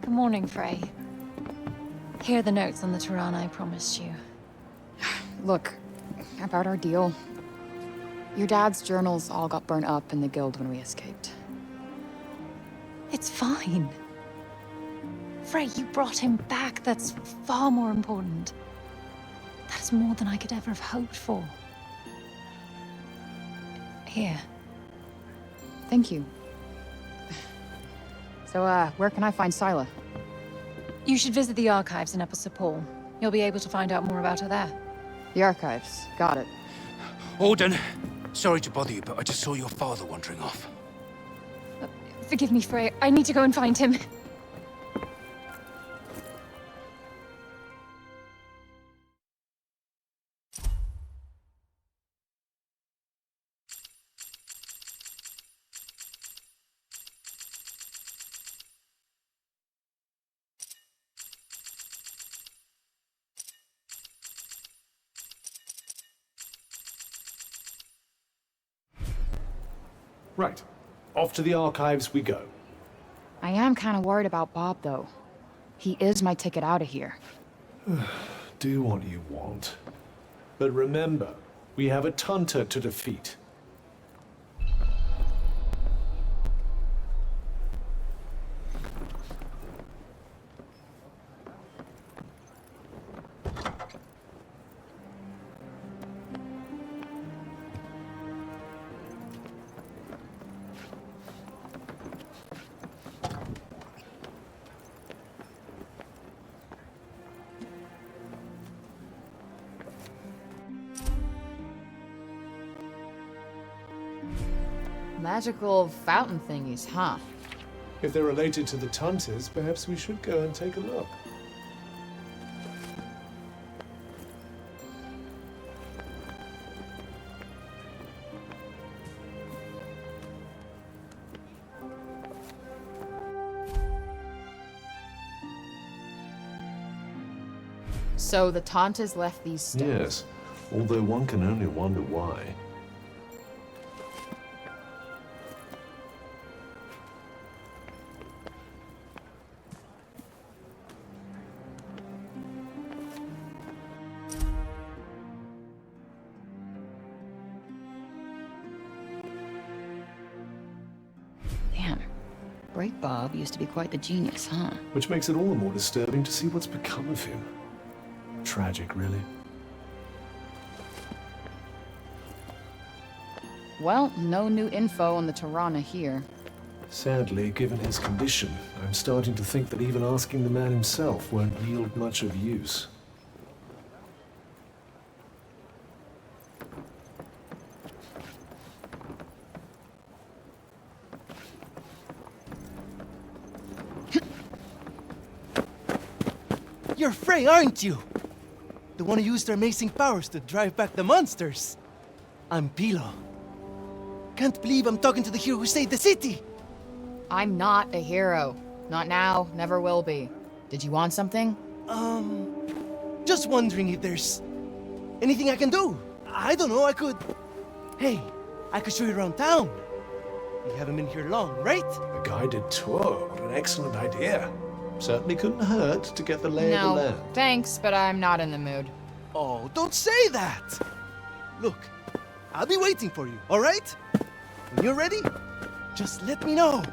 Good morning, Frey. Here are the notes on the Tirana I promised you. Look, about our deal. Your dad's journals all got burnt up in the guild when we escaped. It's fine. Frey, you brought him back. That's far more important. That is more than I could ever have hoped for. Here. Thank you. So, where can I find Scylla? You should visit the archives in Upper Sepul. You'll be able to find out more about her there. The archives. Got it. Alden, sorry to bother you, but I just saw your father wandering off. Forgive me, Frey. I need to go and find him. Right. Off to the archives we go. I am kind of worried about Bob, though. He is my ticket out of here. Do what you want. But remember, we have a Tunter to defeat. Magical fountain thingies, huh? If they're related to the Tunters, perhaps we should go and take a look. So the Tantas left these stones? Yes, although one can only wonder why. Damn. Break Bob used to be quite the genius, huh? Which makes it all the more disturbing to see what's become of him. Tragic, really. Well, no new info on the Tirana here. Sadly, given his condition, I'm starting to think that even asking the man himself won't yield much of use. You're Frey, aren't you? The one who used her amazing powers to drive back the monsters. I'm Pilo. Can't believe I'm talking to the hero who saved the city! I'm not a hero. Not now, never will be. Did you want something? Just wondering if there's anything I can do. I don't know, I could... Hey, I could show you around town. You haven't been here long, right? A guided tour, what an excellent idea. Certainly couldn't hurt to get the lay of the No, land. thanks, but I'm not in the mood. Oh, don't say that! Look, I'll be waiting for you, all right? When you're ready, just let me know.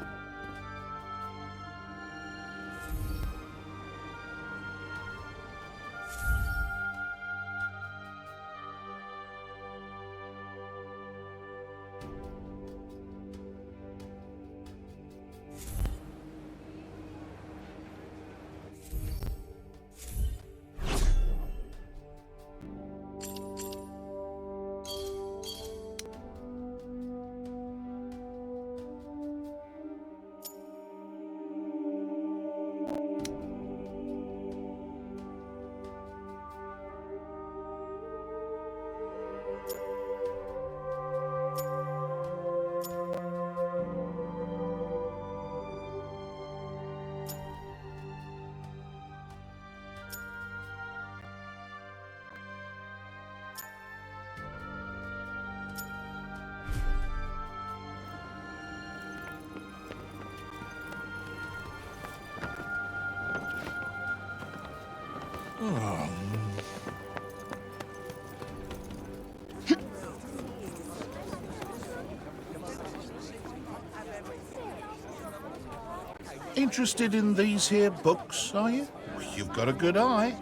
Interested in these here books, are you? You've got a good eye.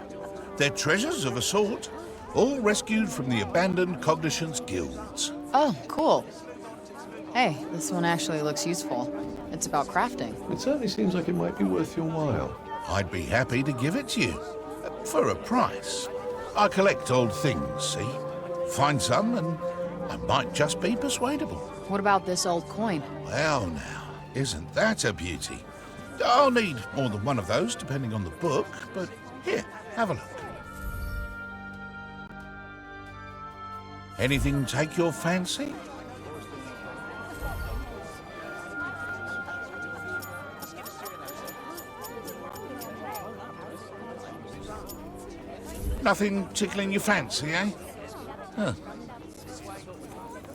They're treasures of a sort, all rescued from the abandoned Cognition's guilds. Oh, cool. Hey, this one actually looks useful. It's about crafting. It certainly seems like it might be worth your while. I'd be happy to give it to you. For a price. I collect old things, see? Find some and I might just be persuadable. What about this old coin? Well now, isn't that a beauty? I'll need more than one of those, depending on the book, but here, have a look. Anything take your fancy? Nothing tickling your fancy, eh? Huh.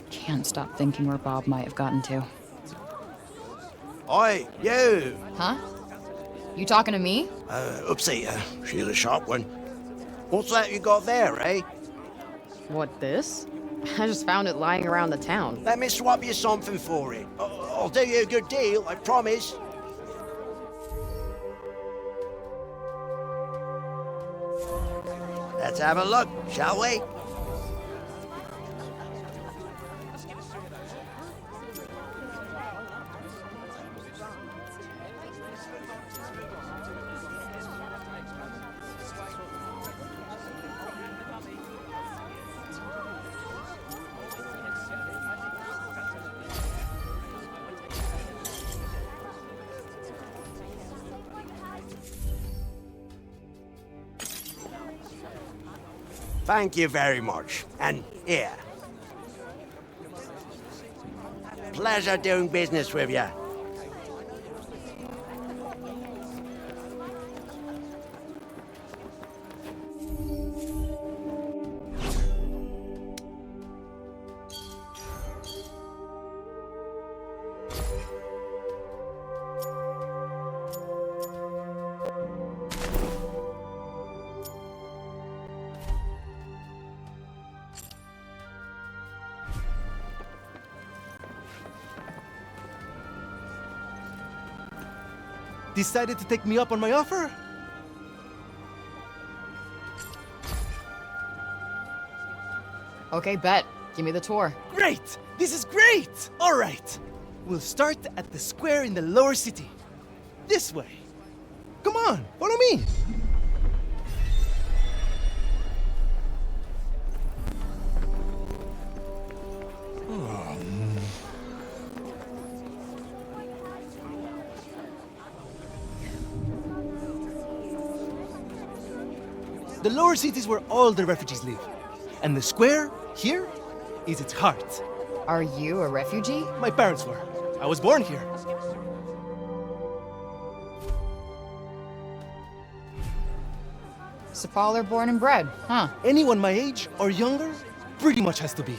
Can't stop thinking where Bob might have gotten to. Oi, you! Huh? You talking to me? Oopsie, she's a sharp one. What's that you got there, eh? What, this? I just found it lying around the town. Let me swap you something for it. I'll do you a good deal, I promise. Let's have a look, shall we? Thank you very much. And here. Pleasure doing business with you. Decided to take me up on my offer? Okay, bet. Give me the tour. Great! This is great! All right. We'll start at the square in the lower city. This way. Come on, follow me. The lower city is where all the refugees live. And the square, here, is its heart. Are you a refugee? My parents were. I was born here. Sepaller born and bred, huh? Anyone my age or younger pretty much has to be.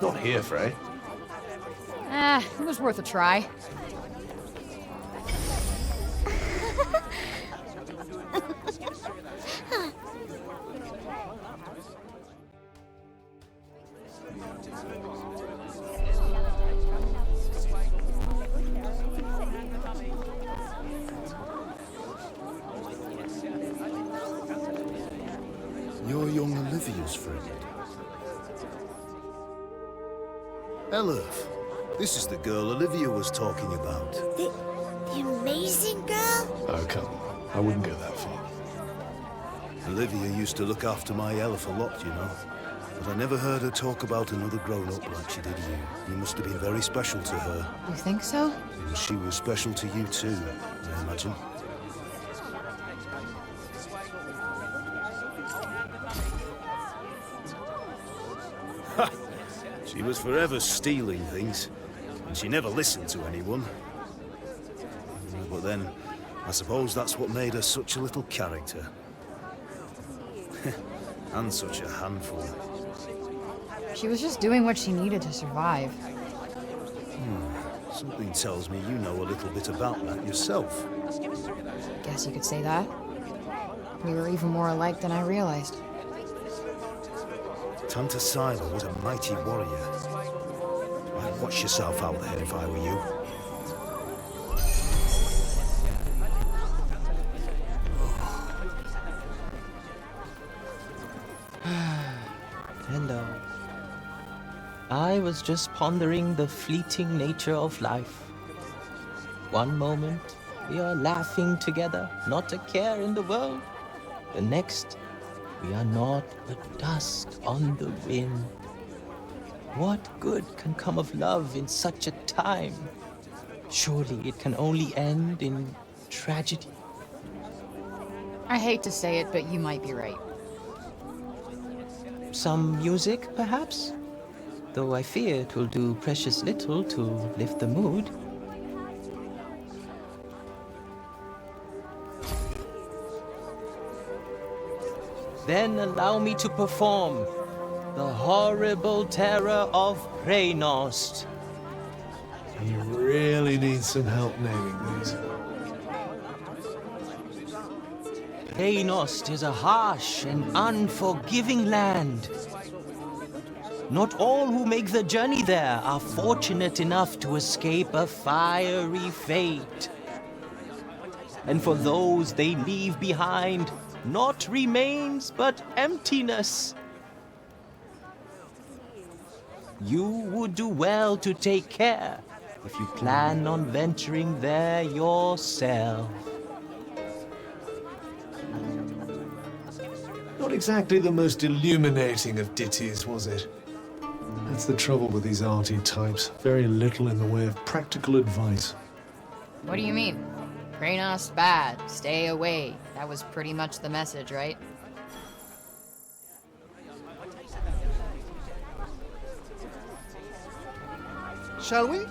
Not here, Frey. It was worth a try. You're young Olivia's friend. Elif, this is the girl Olivia was talking about. The amazing girl? Oh, come on. I wouldn't go that far. Olivia used to look after my Elif a lot, you know. But I never heard her talk about another grown-up like she did you. You must have been very special to her. You think so? And she was special to you too, I imagine. She was forever stealing things, and she never listened to anyone. But then, I suppose that's what made her such a little character. And such a handful. She was just doing what she needed to survive. Something tells me you know a little bit about that yourself. Guess you could say that. We were even more alike than I realized. Tanta Sila was a mighty warrior. I'd watch yourself out there if I were you. Hello. I was just pondering the fleeting nature of life. One moment, we are laughing together, not a care in the world. The next, we are not but dust on the wind. What good can come of love in such a time? Surely it can only end in tragedy. I hate to say it, but you might be right. Some music, perhaps? Though I fear it will do precious little to lift the mood. Then allow me to perform the horrible terror of Preynost. You really need some help naming these. Preynost is a harsh and unforgiving land. Not all who make the journey there are fortunate enough to escape a fiery fate. And for those they leave behind, not remains but emptiness. You would do well to take care if you plan on venturing there yourself. Not exactly the most illuminating of ditties, was it? That's the trouble with these arty types. Very little in the way of practical advice. What do you mean? Preynost bad, stay away. That was pretty much the message, right? Shall we?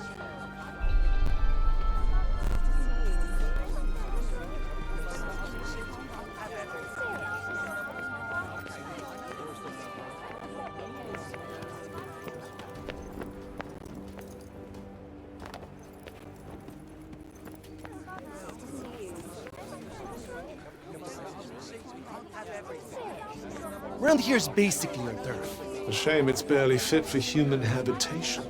Around here's basically our turf. A shame it's barely fit for human habitation.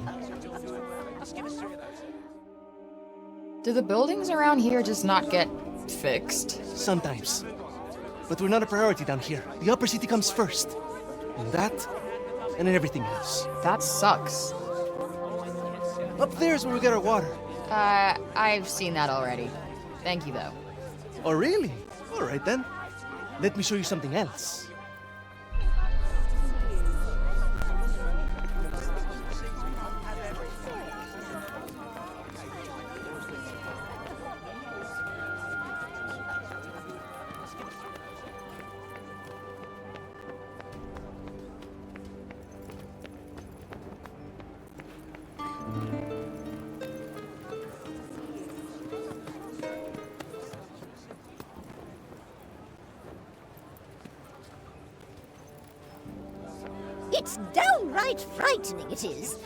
Do the buildings around here just not get fixed? Sometimes. But we're not a priority down here. The upper city comes first. And that, and then everything else. That sucks. Up there's where we get our water. I've seen that already. Thank you, though. Oh, really? All right, then. Let me show you something else. It's downright frightening, it is.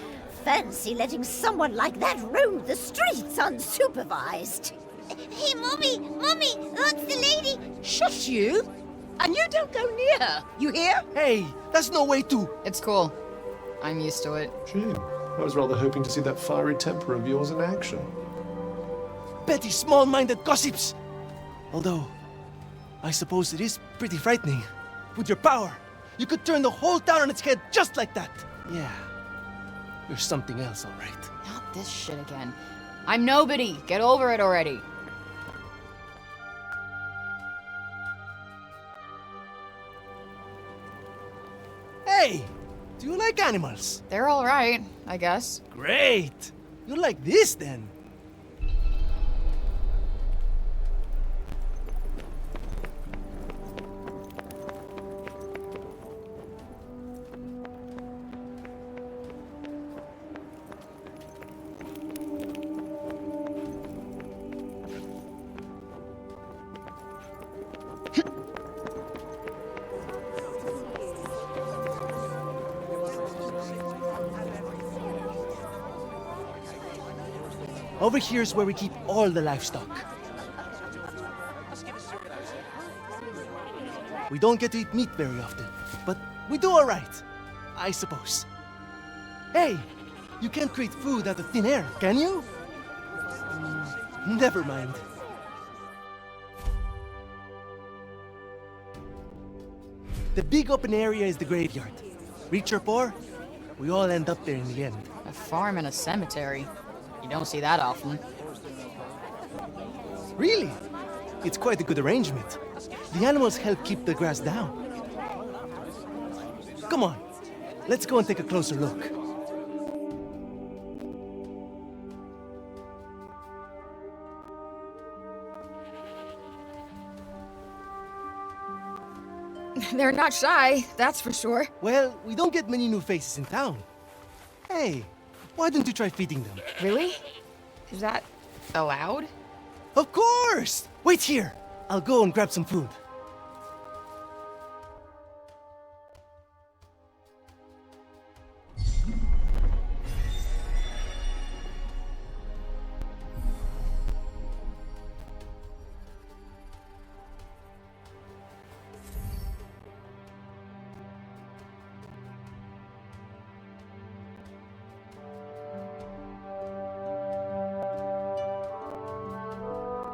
Fancy letting someone like that roam the streets unsupervised. Hey, Mommy! Mommy! That's the lady! Shush you! And you don't go near her, you hear? Hey, that's no way to... It's cool. I'm used to it. Shame. I was rather hoping to see that fiery temper of yours in action. Petty, small-minded gossips! Although, I suppose it is pretty frightening. With your power, you could turn the whole town on its head just like that. Yeah, you're something else, all right. Not this shit again. I'm nobody. Get over it already. Hey, do you like animals? They're all right, I guess. Great! You like this, then? Over here is where we keep all the livestock. We don't get to eat meat very often, but we do all right, I suppose. Hey, you can't create food out of thin air, can you? Never mind. The big open area is the graveyard. Rich or poor, we all end up there in the end. A farm and a cemetery. You don't see that often. Really? It's quite a good arrangement. The animals help keep the grass down. Come on, let's go and take a closer look. They're not shy, that's for sure. Well, we don't get many new faces in town. Hey, why don't you try feeding them? Really? Is that allowed? Of course! Wait here. I'll go and grab some food.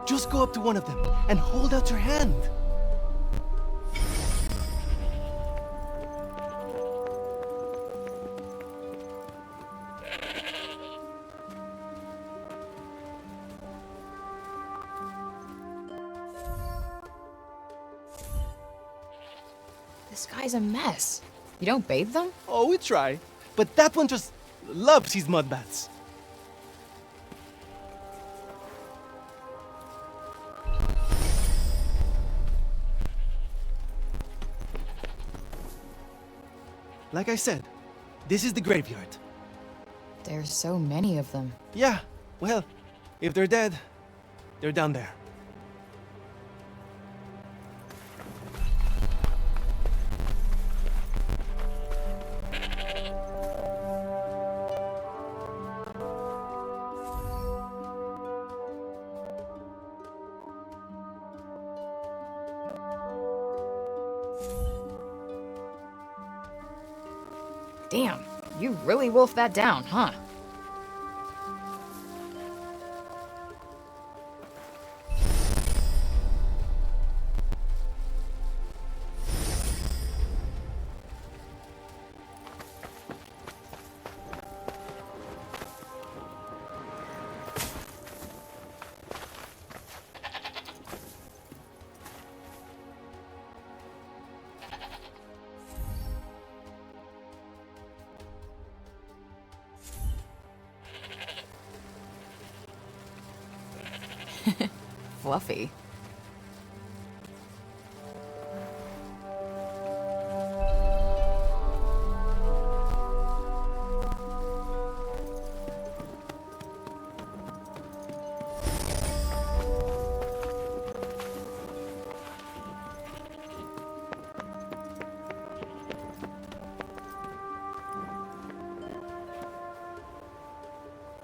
Just go up to one of them and hold out your hand. This guy's a mess. You don't bathe them? Oh, we try. But that one just loves his mud baths. Like I said, this is the graveyard. There's so many of them. Yeah, well, if they're dead, they're down there. Damn, you really wolfed that down, huh? Fluffy.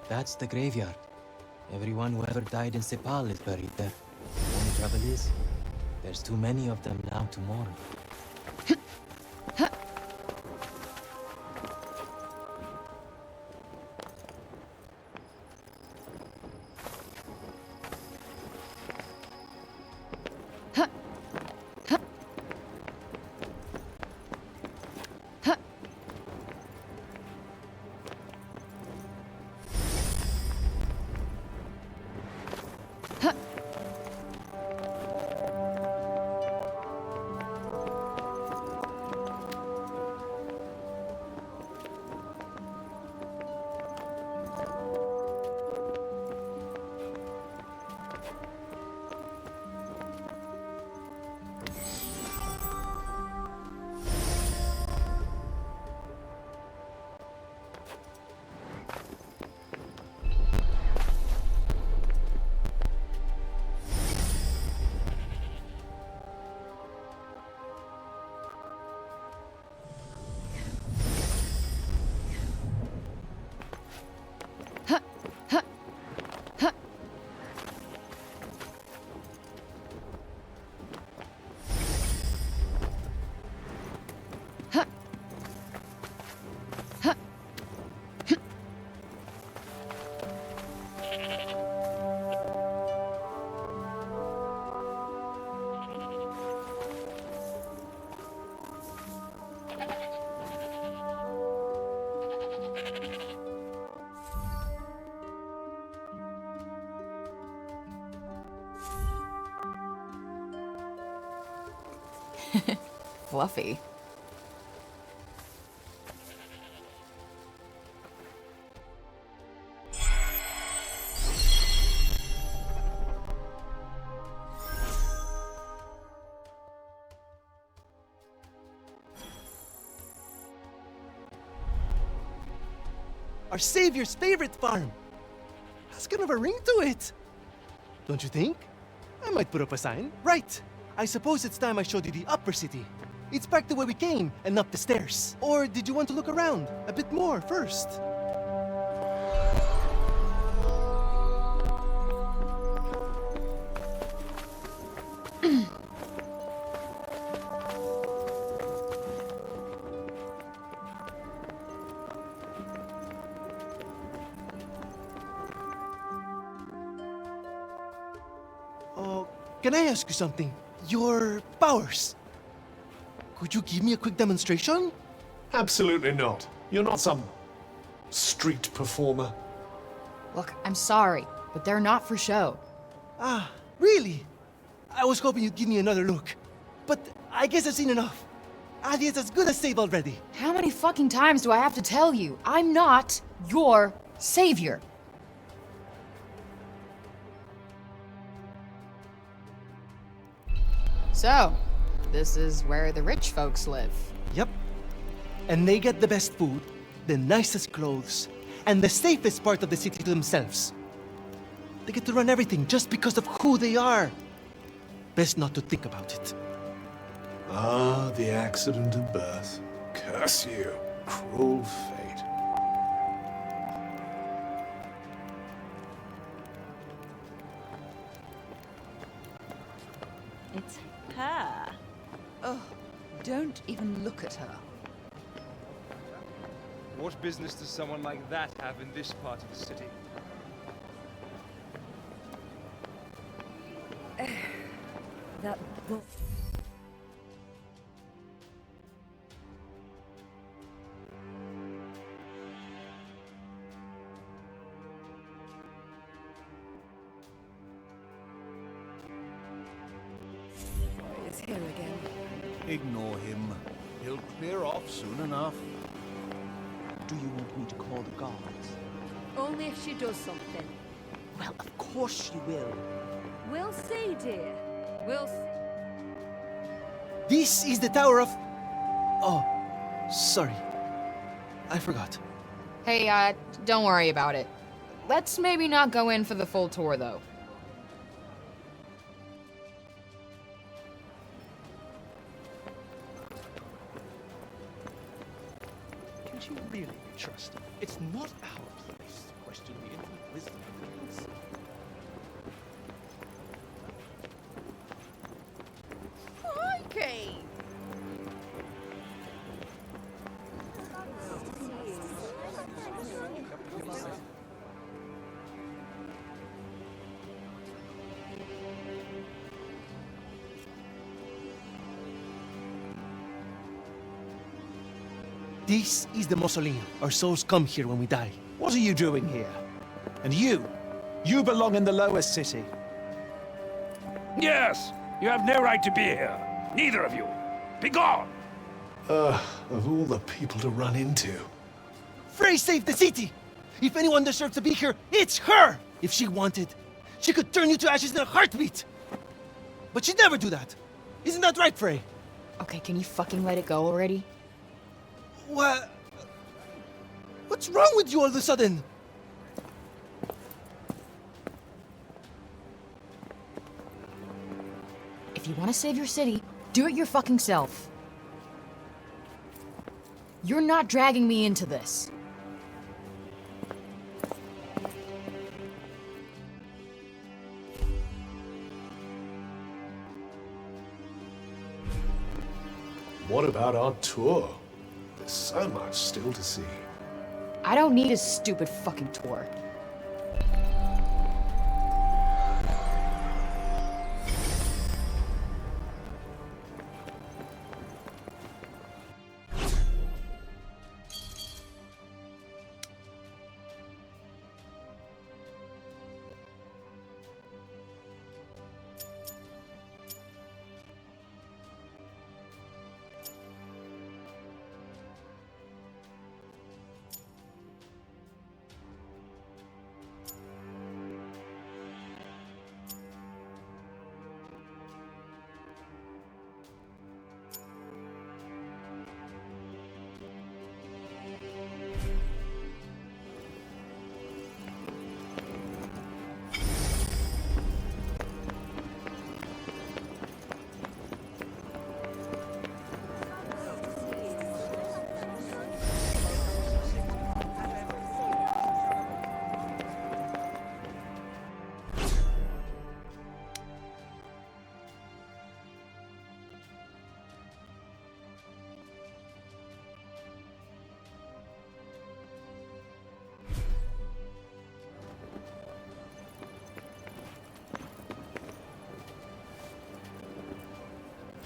That's the graveyard. Everyone who ever died in Sepal is buried there. Only trouble is, there's too many of them now to mourn. Fluffy. Our savior's favorite farm. Has kind of a ring to it. Don't you think? I might put up a sign. Right. I suppose it's time I showed you the upper city. It's back the way we came and up the stairs. Or did you want to look around a bit more first? Can I ask you something? Your powers. Could you give me a quick demonstration? Absolutely not. You're not some street performer. Look, I'm sorry, but they're not for show. Ah, really? I was hoping you'd give me another look. But I guess I've seen enough. Adi is as good as saved already. How many fucking times do I have to tell you? I'm not your savior. So, this is where the rich folks live. Yep. And they get the best food, the nicest clothes, and the safest part of the city to themselves. They get to run everything just because of who they are. Best not to think about it. Ah, the accident of birth. Curse you, cruel fate. It's her. Oh, don't even look at her. What business does someone like that have in this part of the city? That book. Is here again. Ignore him. He'll clear off soon enough. Do you want me to call the guards? Only if she does something. Well, of course you will. We'll see, dear. We'll see. This is the Tower of... Oh, sorry. I forgot. Hey, don't worry about it. Let's maybe not go in for the full tour, though. Can she really be trusted? It's not our place to question the infinite wisdom of the gods. Crikey! This is the mausoleum. Our souls come here when we die. What are you doing here? And you? You belong in the lower city. Yes! You have no right to be here. Neither of you. Be gone! Of all the people to run into. Frey saved the city! If anyone deserves to be here, it's her! If she wanted, she could turn you to ashes in a heartbeat! But she'd never do that. Isn't that right, Frey? Okay, can you fucking let it go already? What? What's wrong with you all of a sudden? If you want to save your city, do it your fucking self. You're not dragging me into this. What about our tour? There's so much still to see. I don't need a stupid fucking tour.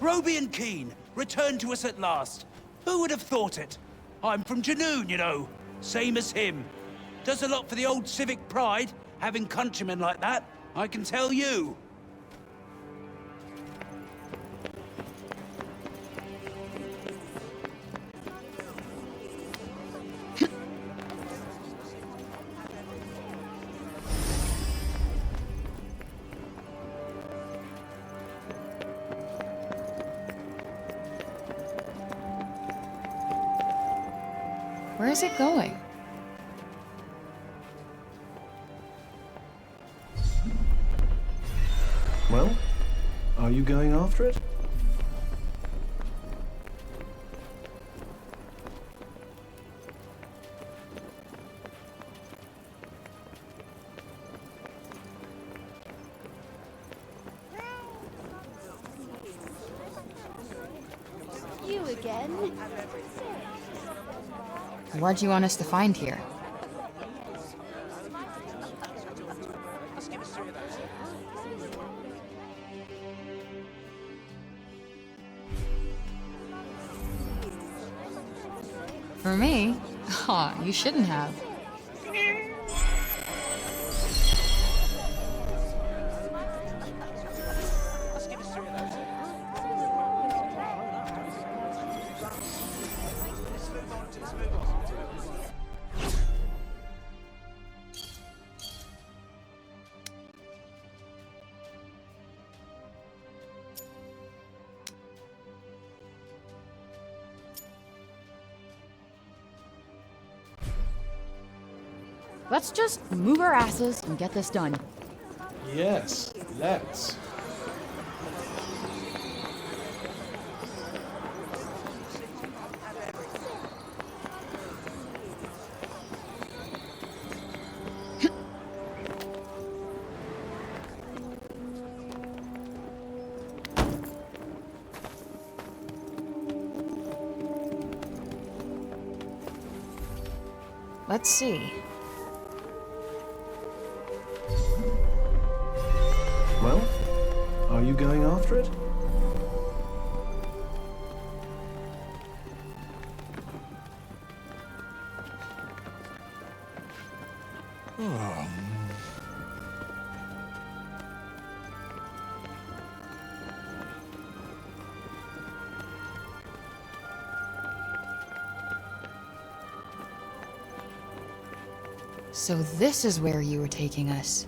Roby and Keen, returned to us at last. Who would have thought it? I'm from Janoon, you know. Same as him. Does a lot for the old civic pride, having countrymen like that, I can tell you. Where is it going? Well, are you going after it? You again? What do you want us to find here? For me? Aw, you shouldn't have. Let's just move our asses and get this done. Yes, let's. Let's see. Well, are you going after it? So this is where you were taking us.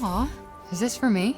Aw, is this for me?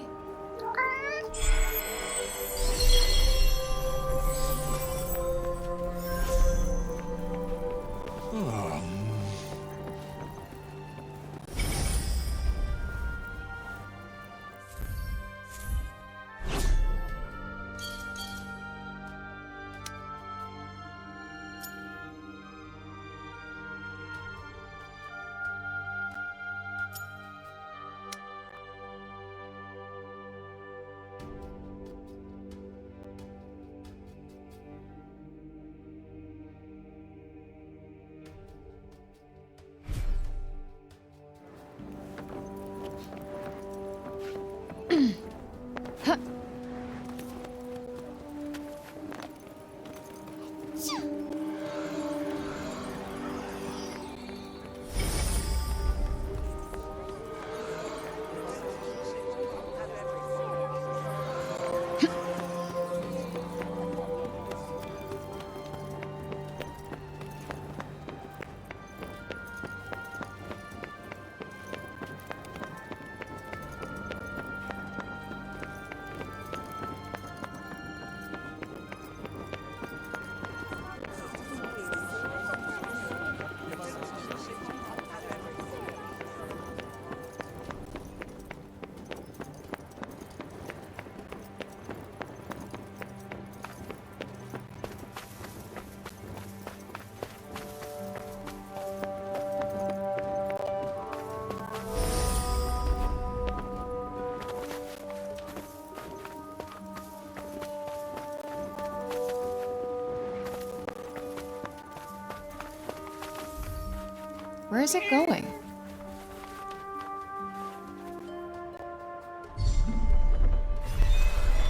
Where is it going?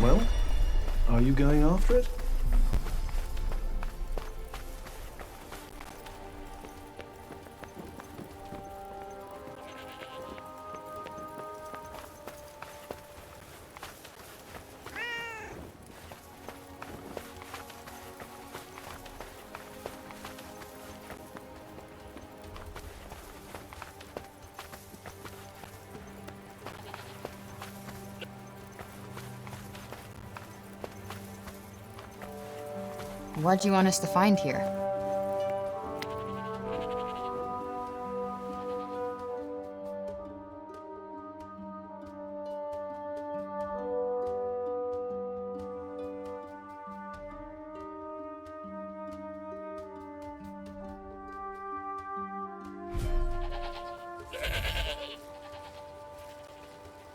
Well, are you going after it? What do you want us to find here?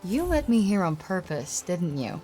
You let me here on purpose, didn't you?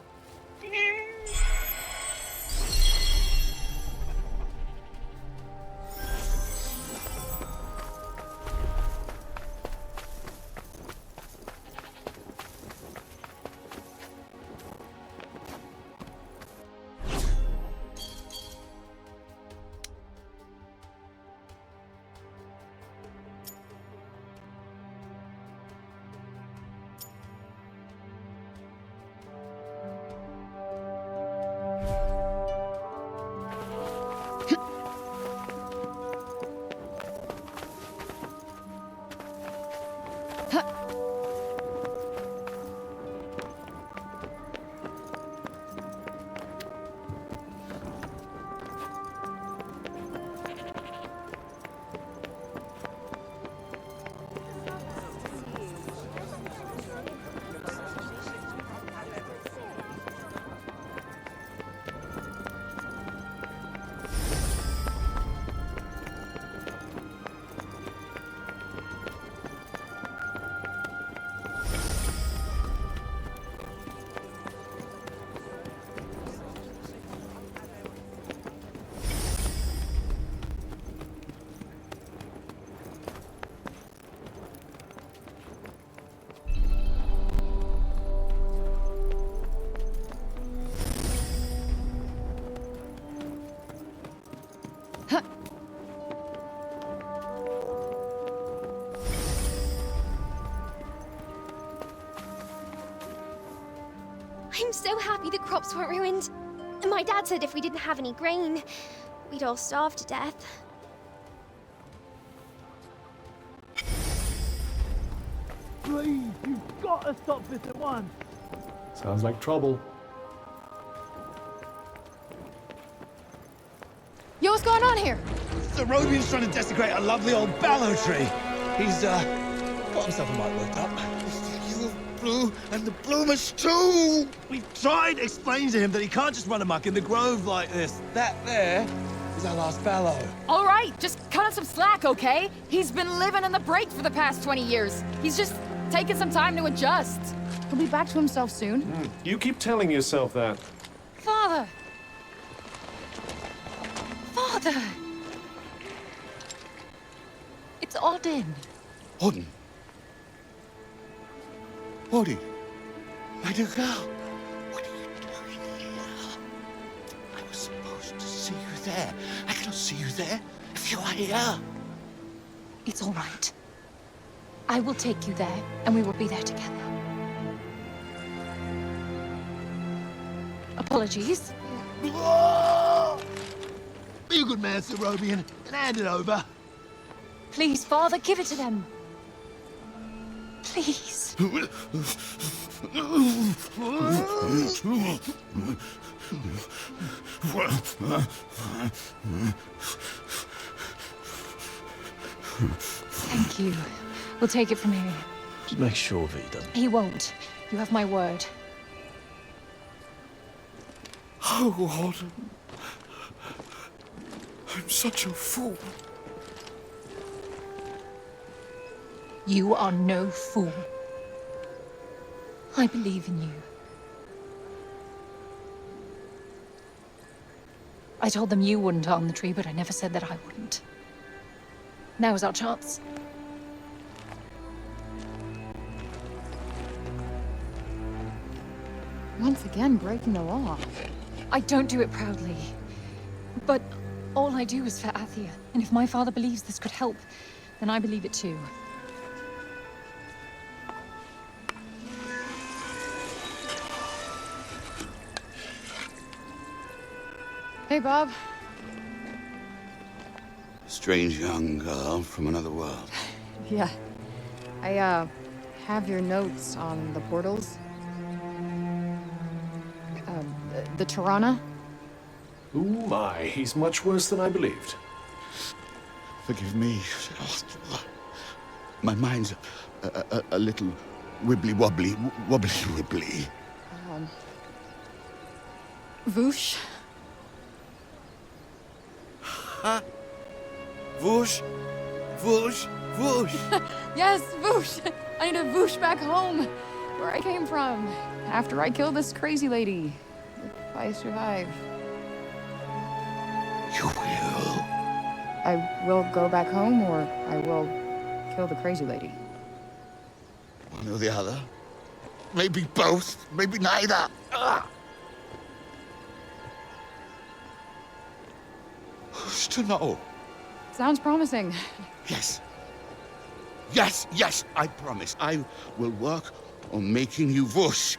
I'm so happy the crops weren't ruined. My dad said if we didn't have any grain, we'd all starve to death. Please, you've got to stop this at once. Sounds like trouble. Yo, what's going on here? The Robian's trying to desecrate a lovely old ballow tree. He's, got himself a mite worked up. Blue and the bloomers too! We've tried explaining to him that he can't just run amok in the grove like this. That there is our last fallow. All right, just cut him some slack, okay? He's been living in the break for the past 20 years. He's just taking some time to adjust. He'll be back to himself soon. You keep telling yourself that. Father! Father! It's Odin. Odin? Odin? My dear girl, what are you doing here? I was supposed to see you there. I cannot see you there if you are here. It's all right. I will take you there, and we will be there together. Apologies. Be a good man, Sir Robian, and hand it over. Please, Father, give it to them. Please. Thank you. We'll take it from here. Just make sure that he doesn't. He won't. You have my word. Oh, Odin. I'm such a fool. You are no fool. I believe in you. I told them you wouldn't harm the tree, but I never said that I wouldn't. Now is our chance. Once again, breaking the law. I don't do it proudly. But all I do is for Athia. And if my father believes this could help, then I believe it too. Hey, Bob. Strange young girl from another world. Yeah. I, have your notes on the portals. The Tirana? Oh my, he's much worse than I believed. Forgive me. My mind's a little wibbly-wobbly. Wobbly-wibbly. Voosh? Huh? Whoosh, whoosh, whoosh. Yes, Voosh! I need to Voosh back home, where I came from, after I killed this crazy lady. If I survive. You will? I will go back home, or I will kill the crazy lady. One or the other. Maybe both, maybe neither. Ah! Who's to know? Sounds promising. Yes. Yes, yes, I promise. I will work on making you whoosh.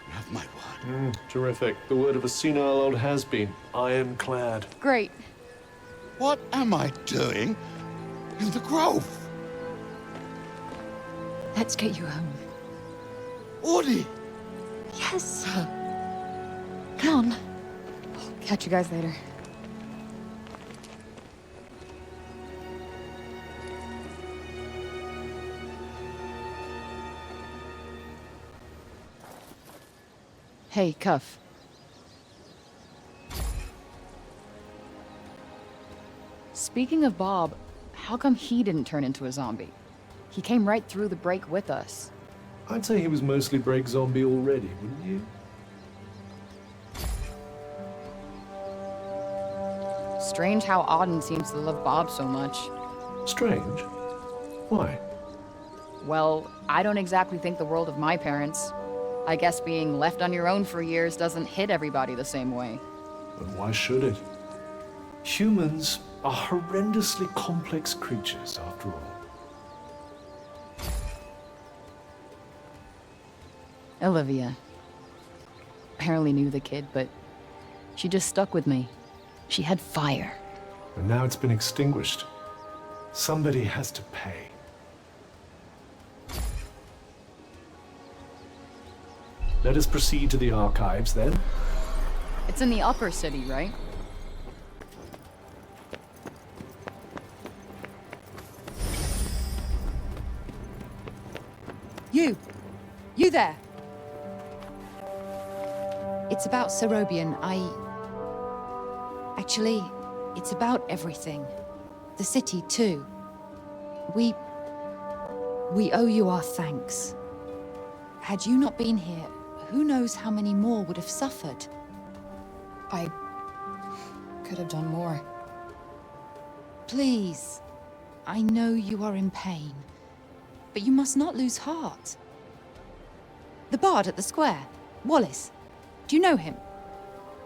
You have my word. Terrific. The word of a senile old has-been. Ironclad. Great. What am I doing in the grove? Let's get you home. Audie! Yes. Come on. Catch you guys later. Hey, Cuff. Speaking of Bob, how come he didn't turn into a zombie? He came right through the break with us. I'd say he was mostly break zombie already, wouldn't you? Strange how Auden seems to love Bob so much. Strange? Why? Well, I don't exactly think the world of my parents. I guess being left on your own for years doesn't hit everybody the same way. But why should it? Humans are horrendously complex creatures, after all. Olivia. Barely knew the kid, but she just stuck with me. She had fire. And now it's been extinguished. Somebody has to pay. Let us proceed to the archives, then. It's in the upper city, right? You there! It's about Serobian. Actually, it's about everything. The city, too. We owe you our thanks. Had you not been here, who knows how many more would have suffered? I could have done more. Please. I know you are in pain. But you must not lose heart. The bard at the square, Wallace. Do you know him?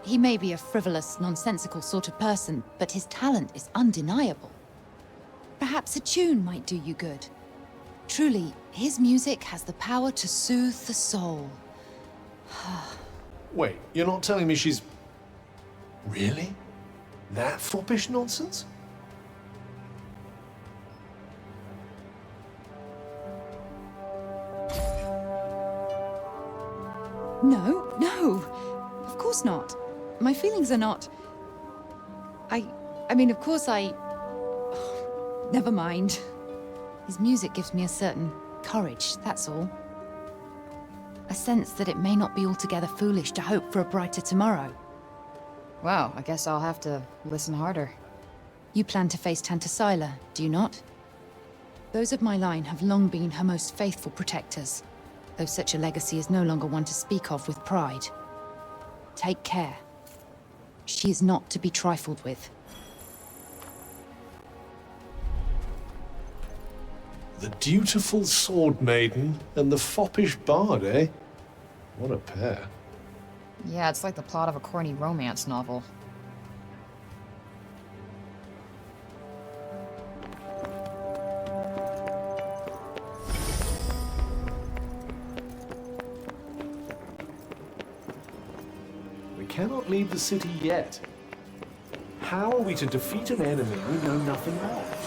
He may be a frivolous, nonsensical sort of person, but his talent is undeniable. Perhaps a tune might do you good. Truly, his music has the power to soothe the soul. Wait, you're not telling me she's... Really? That foppish nonsense? No. Of course not. My feelings are not... I mean, of course never mind. His music gives me a certain courage, that's all. A sense that it may not be altogether foolish to hope for a brighter tomorrow. Wow, I guess I'll have to listen harder. You plan to face Tantasila, do you not? Those of my line have long been her most faithful protectors, though such a legacy is no longer one to speak of with pride. Take care. She is not to be trifled with. The dutiful sword maiden and the foppish bard, eh? What a pair. Yeah, it's like the plot of a corny romance novel. We cannot leave the city yet. How are we to defeat an enemy we know nothing of?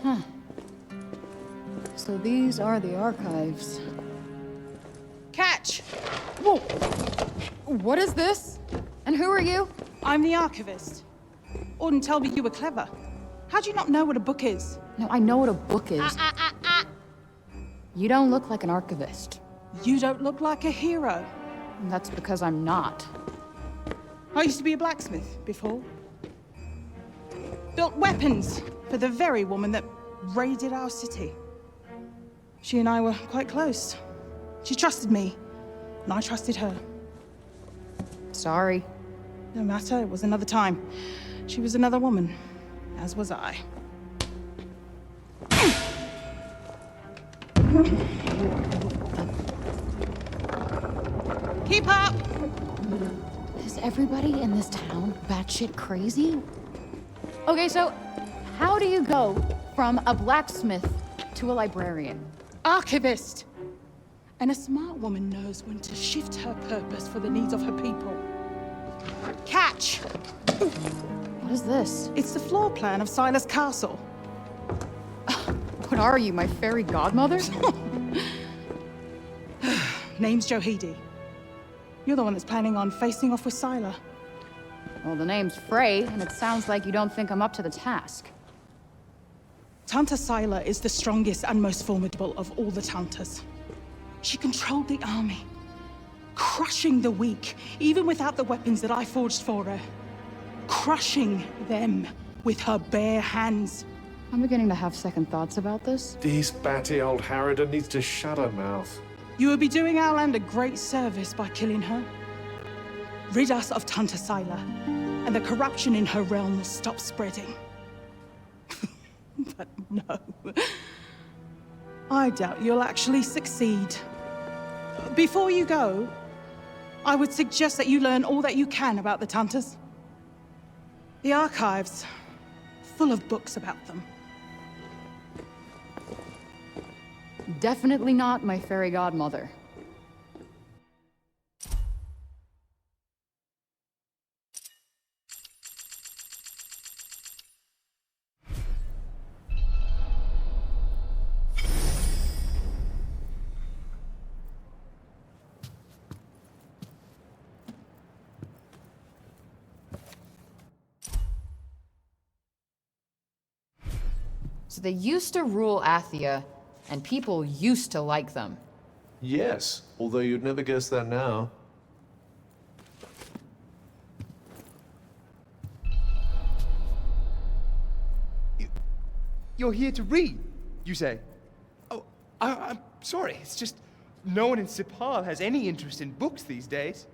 Huh. So these are the archives. Catch! Whoa! What is this? And who are you? I'm the archivist. Auden told me you were clever. How do you not know what a book is? No, I know what a book is. You don't look like an archivist. You don't look like a hero. And that's because I'm not. I used to be a blacksmith before. Built weapons for the very woman that raided our city. She and I were quite close. She trusted me, and I trusted her. Sorry. No matter, it was another time. She was another woman, as was I. Keep up! Is everybody in this town batshit crazy? Okay, so how do you go from a blacksmith to a librarian? Archivist! And a smart woman knows when to shift her purpose for the needs of her people. Catch! What is this? It's the floor plan of Silas Castle. What are you, my fairy godmother? Name's Johidi. You're the one that's planning on facing off with Sila. Well, the name's Frey, and it sounds like you don't think I'm up to the task. Tanta Sila is the strongest and most formidable of all the Tantas. She controlled the army, crushing the weak, even without the weapons that I forged for her. Crushing them with her bare hands. I'm beginning to have second thoughts about this. This batty old Harridan needs to shut her mouth. You would be doing our land a great service by killing her. Rid us of Tanta Sila, and the corruption in her realm will stop spreading. But no. I doubt you'll actually succeed. Before you go, I would suggest that you learn all that you can about the Tantas. The archives, full of books about them. Definitely not my fairy godmother. So they used to rule Athia, and people used to like them. Yes, although you'd never guess that now. You're here to read, you say? Oh, I'm sorry. It's just no one in Sipal has any interest in books these days.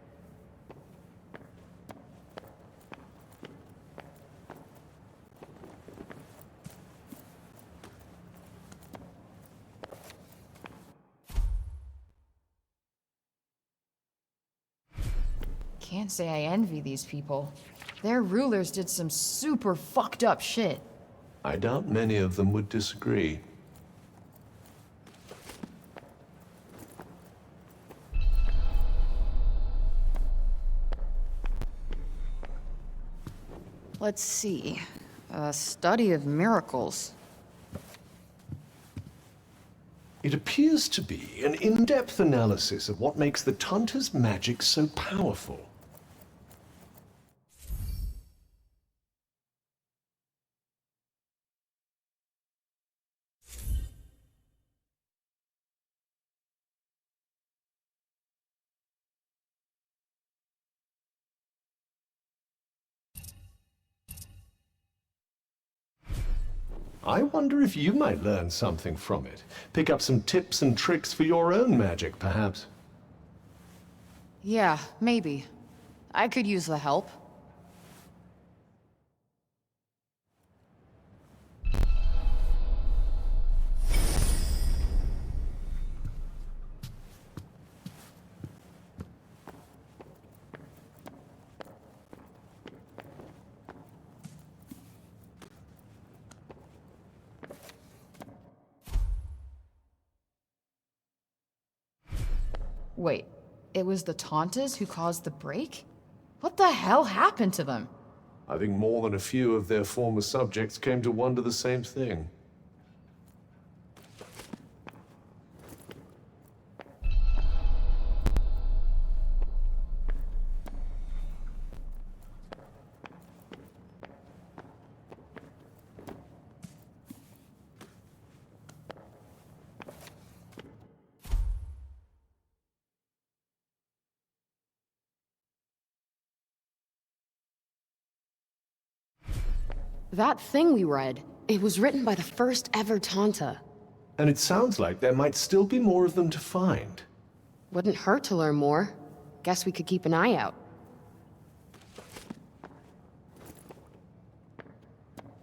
Can't say I envy these people. Their rulers did some super fucked up shit. I doubt many of them would disagree. Let's see. A study of miracles. It appears to be an in-depth analysis of what makes the Tanta's magic so powerful. I wonder if you might learn something from it. Pick up some tips and tricks for your own magic, perhaps. Yeah, maybe. I could use the help. Wait, it was the Taunters who caused the break? What the hell happened to them? I think more than a few of their former subjects came to wonder the same thing. That thing we read, it was written by the first ever Tanta. And it sounds like there might still be more of them to find. Wouldn't hurt to learn more. Guess we could keep an eye out.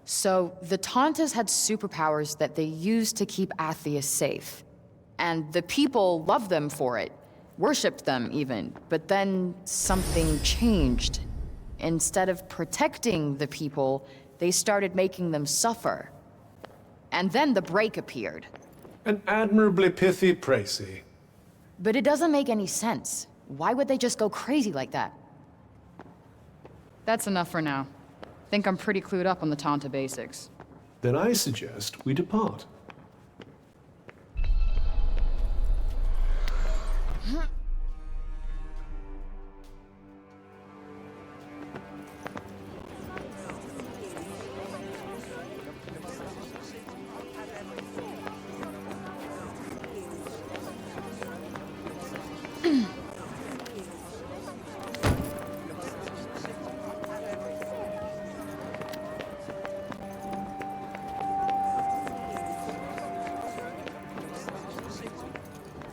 So, the Tauntas had superpowers that they used to keep Athia safe. And the people loved them for it. Worshipped them, even. But then, something changed. Instead of protecting the people, they started making them suffer. And then the break appeared. An admirably pithy précis. But it doesn't make any sense. Why would they just go crazy like that? That's enough for now. Think I'm pretty clued up on the Tanta basics. Then I suggest we depart.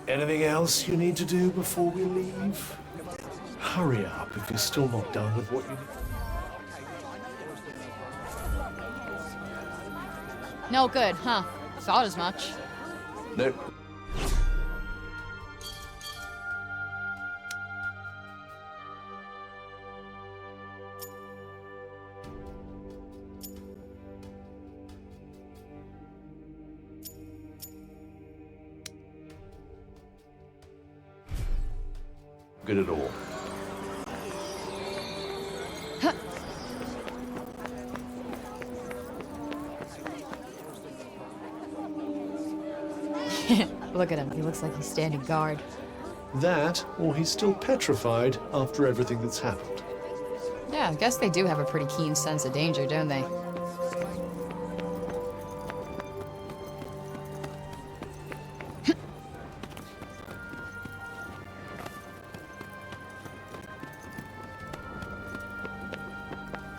Anything else you need to do before we leave? Hurry up if you're still not done with what you need. No good, huh? Thought as much. No. Good at all. Look at him, he looks like he's standing guard. That, or he's still petrified after everything that's happened. Yeah, I guess they do have a pretty keen sense of danger, don't they?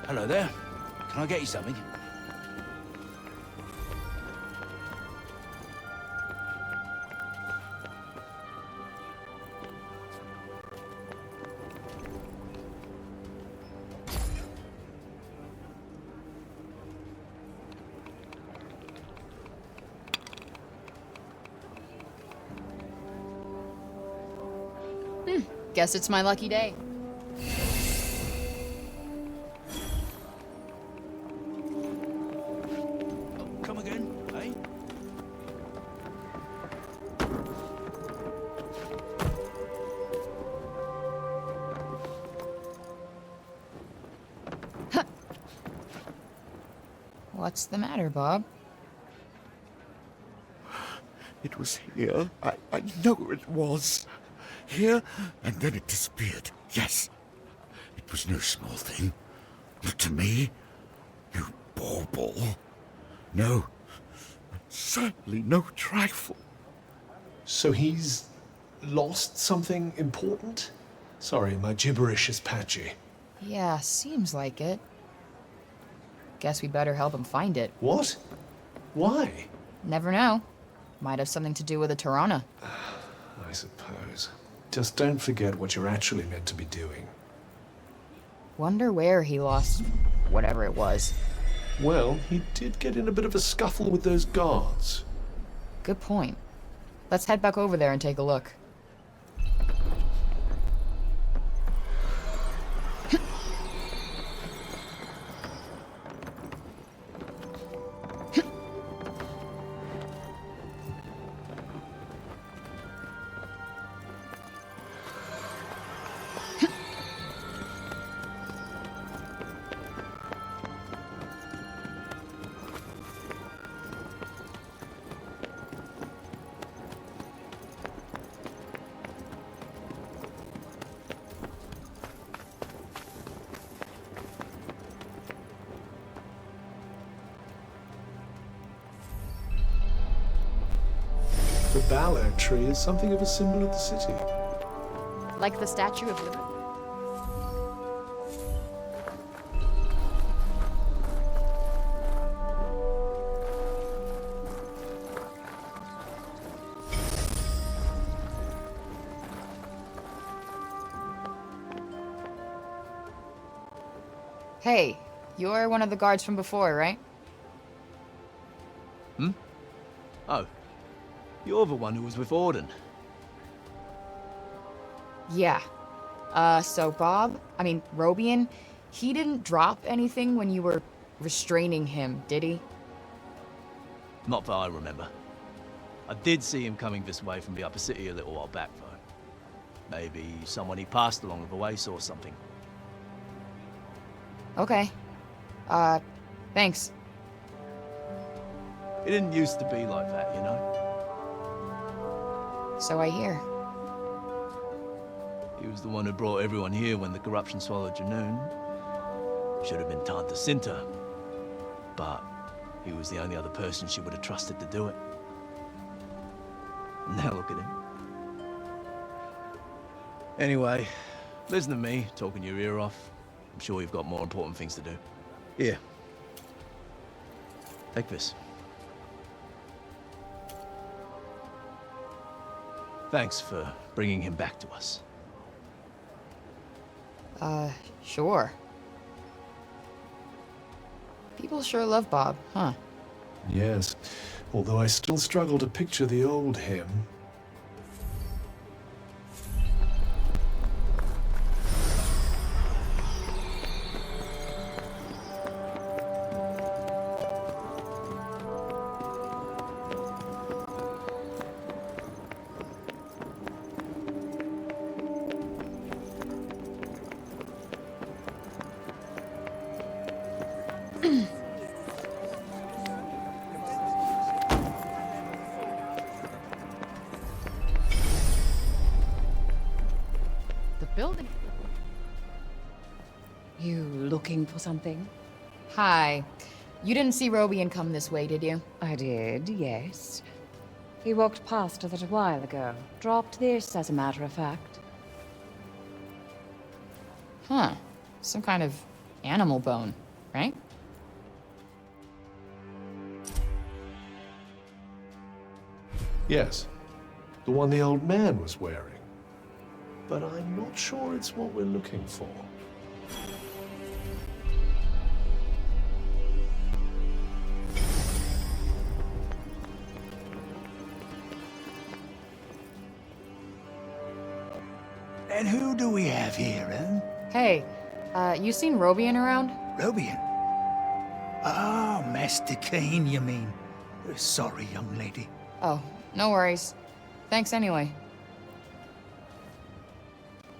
Hello there. Can I get you something? Guess it's my lucky day. Come again, eh? What's the matter, Bob? It was here. I know it was. Here, and then it disappeared. Yes. It was no small thing. Not to me. No bauble. No. Certainly no trifle. So he's lost something important? Sorry, my gibberish is patchy. Yeah, seems like it. Guess we better help him find it. What? Why? Never know. Might have something to do with a Tirana. I suppose. Just don't forget what you're actually meant to be doing. Wonder where he lost whatever it was. Well, he did get in a bit of a scuffle with those guards. Good point. Let's head back over there and take a look. The Ballard tree is something of a symbol of the city. Like the Statue of Liberty? Hey, you're one of the guards from before, right? Oh. You're the one who was with Orden. Yeah. So Robian, he didn't drop anything when you were restraining him, did he? Not that I remember. I did see him coming this way from the upper city a little while back, though. Maybe someone he passed along the way saw something. Okay. Thanks. It didn't used to be like that, you know? So I hear. He was the one who brought everyone here when the corruption swallowed Junoon. Should have been Tanta Cinta, but he was the only other person she would have trusted to do it. Now look at him. Anyway, listen to me talking your ear off. I'm sure you've got more important things to do. Here. Take this. Thanks for bringing him back to us. Sure. People sure love Bob, huh? Yes, although I still struggle to picture the old him. Building. You looking for something? Hi. You didn't see Robian come this way, did you? I did, yes. He walked past us a while ago. Dropped this, as a matter of fact. Huh. Some kind of animal bone, right? Yes, the one the old man was wearing. But I'm not sure it's what we're looking for. And who do we have here, eh? Hey, you seen Robian around? Robian? Ah, Master Kane, you mean? Sorry, young lady. Oh, no worries. Thanks anyway.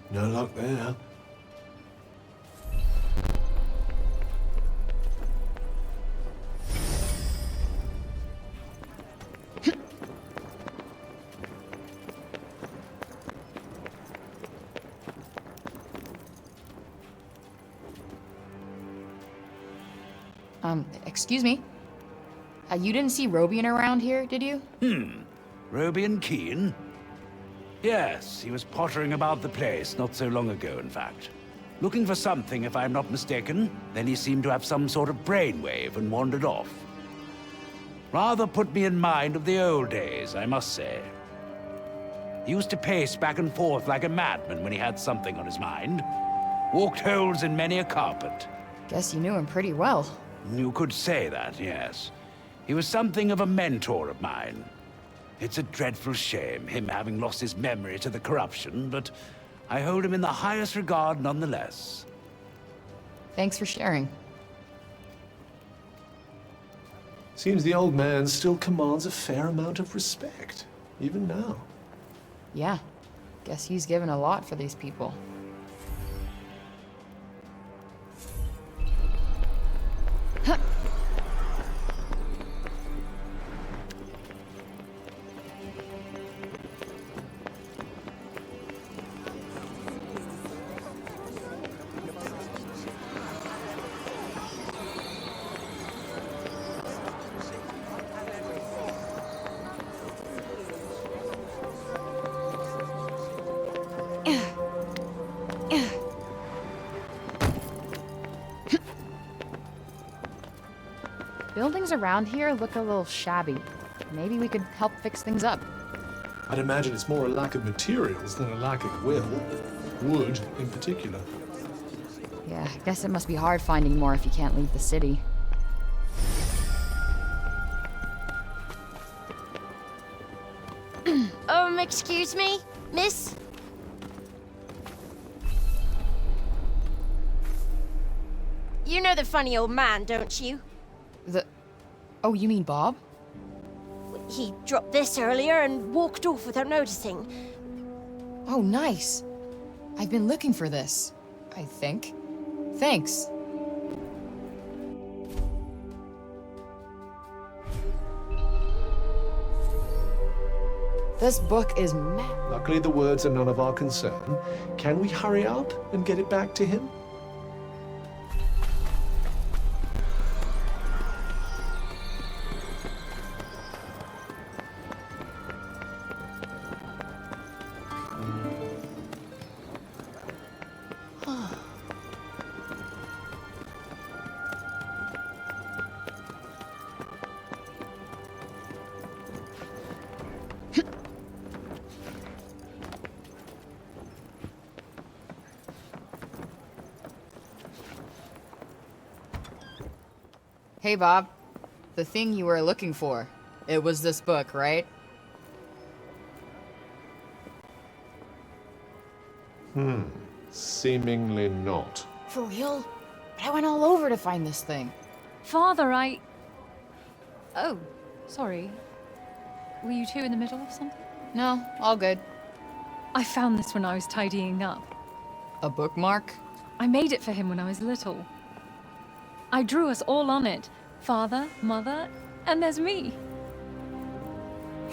No luck there. Excuse me? You didn't see Robian around here, did you? Robian Keen? Yes, he was pottering about the place not so long ago, in fact. Looking for something, if I'm not mistaken. Then he seemed to have some sort of brainwave and wandered off. Rather put me in mind of the old days, I must say. He used to pace back and forth like a madman when he had something on his mind. Walked holes in many a carpet. Guess you knew him pretty well. You could say that, yes. He was something of a mentor of mine. It's a dreadful shame, him having lost his memory to the corruption, but I hold him in the highest regard nonetheless. Thanks for sharing. Seems the old man still commands a fair amount of respect, even now. Yeah, guess he's given a lot for these people. Huh. Buildings around here look a little shabby. Maybe we could help fix things up. I'd imagine it's more a lack of materials than a lack of will. Wood, in particular. Yeah, I guess it must be hard finding more if you can't leave the city. Excuse me, miss? You know the funny old man, don't you? Oh, you mean Bob? He dropped this earlier and walked off without noticing. Oh, nice. I've been looking for this, I think. Thanks. This book is Luckily, the words are none of our concern. Can we hurry up and get it back to him? Hey, Bob. The thing you were looking for. It was this book, right? Seemingly not. For real? But I went all over to find this thing. Father, Oh, sorry. Were you two in the middle of something? No, all good. I found this when I was tidying up. A bookmark? I made it for him when I was little. I drew us all on it. Father, Mother, and there's me.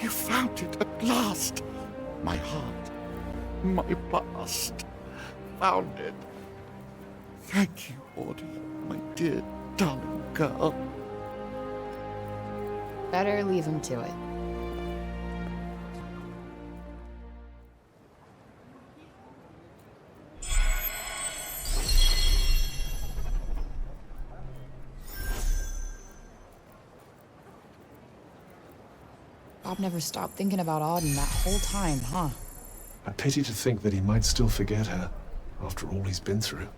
You found it at last. My heart, my past, found it. Thank you, Audie, my dear, darling girl. Better leave him to it. Bob never stopped thinking about Auden that whole time, huh? A pity to think that he might still forget her, after all he's been through.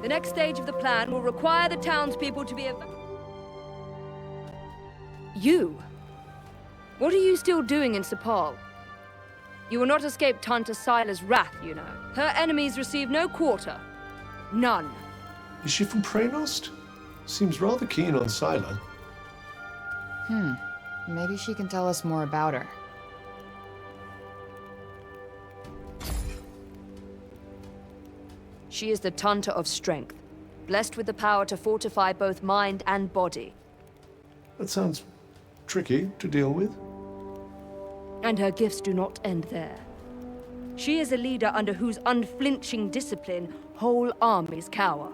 The next stage of the plan will require the townspeople to be You? What are you still doing in Sepal? You will not escape Tanta Sila's wrath, you know. Her enemies receive no quarter. None. Is she from Praenost? Seems rather keen on Sila. Maybe she can tell us more about her. She is the Tanta of Strength, blessed with the power to fortify both mind and body. That sounds tricky to deal with. And her gifts do not end there. She is a leader under whose unflinching discipline whole armies cower.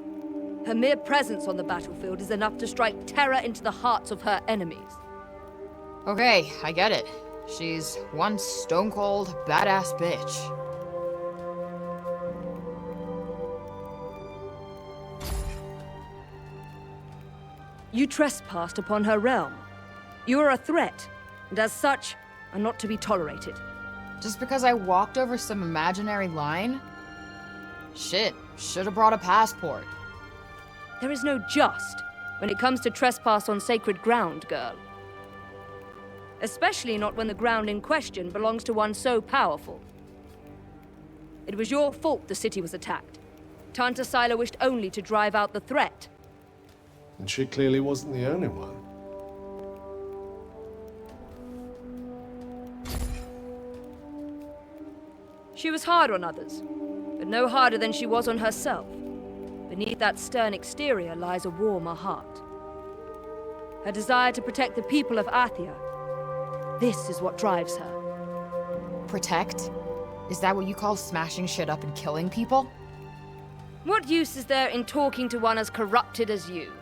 Her mere presence on the battlefield is enough to strike terror into the hearts of her enemies. Okay, I get it. She's one stone-cold, badass bitch. You trespassed upon her realm. You are a threat, and as such, are not to be tolerated. Just because I walked over some imaginary line? Shit, should have brought a passport. There is no just when it comes to trespass on sacred ground, girl. Especially not when the ground in question belongs to one so powerful. It was your fault the city was attacked. Tanta Sila wished only to drive out the threat. And she clearly wasn't the only one. She was hard on others, but no harder than she was on herself. Beneath that stern exterior lies a warmer heart. Her desire to protect the people of Athia. This is what drives her. Protect? Is that what you call smashing shit up and killing people? What use is there in talking to one as corrupted as you?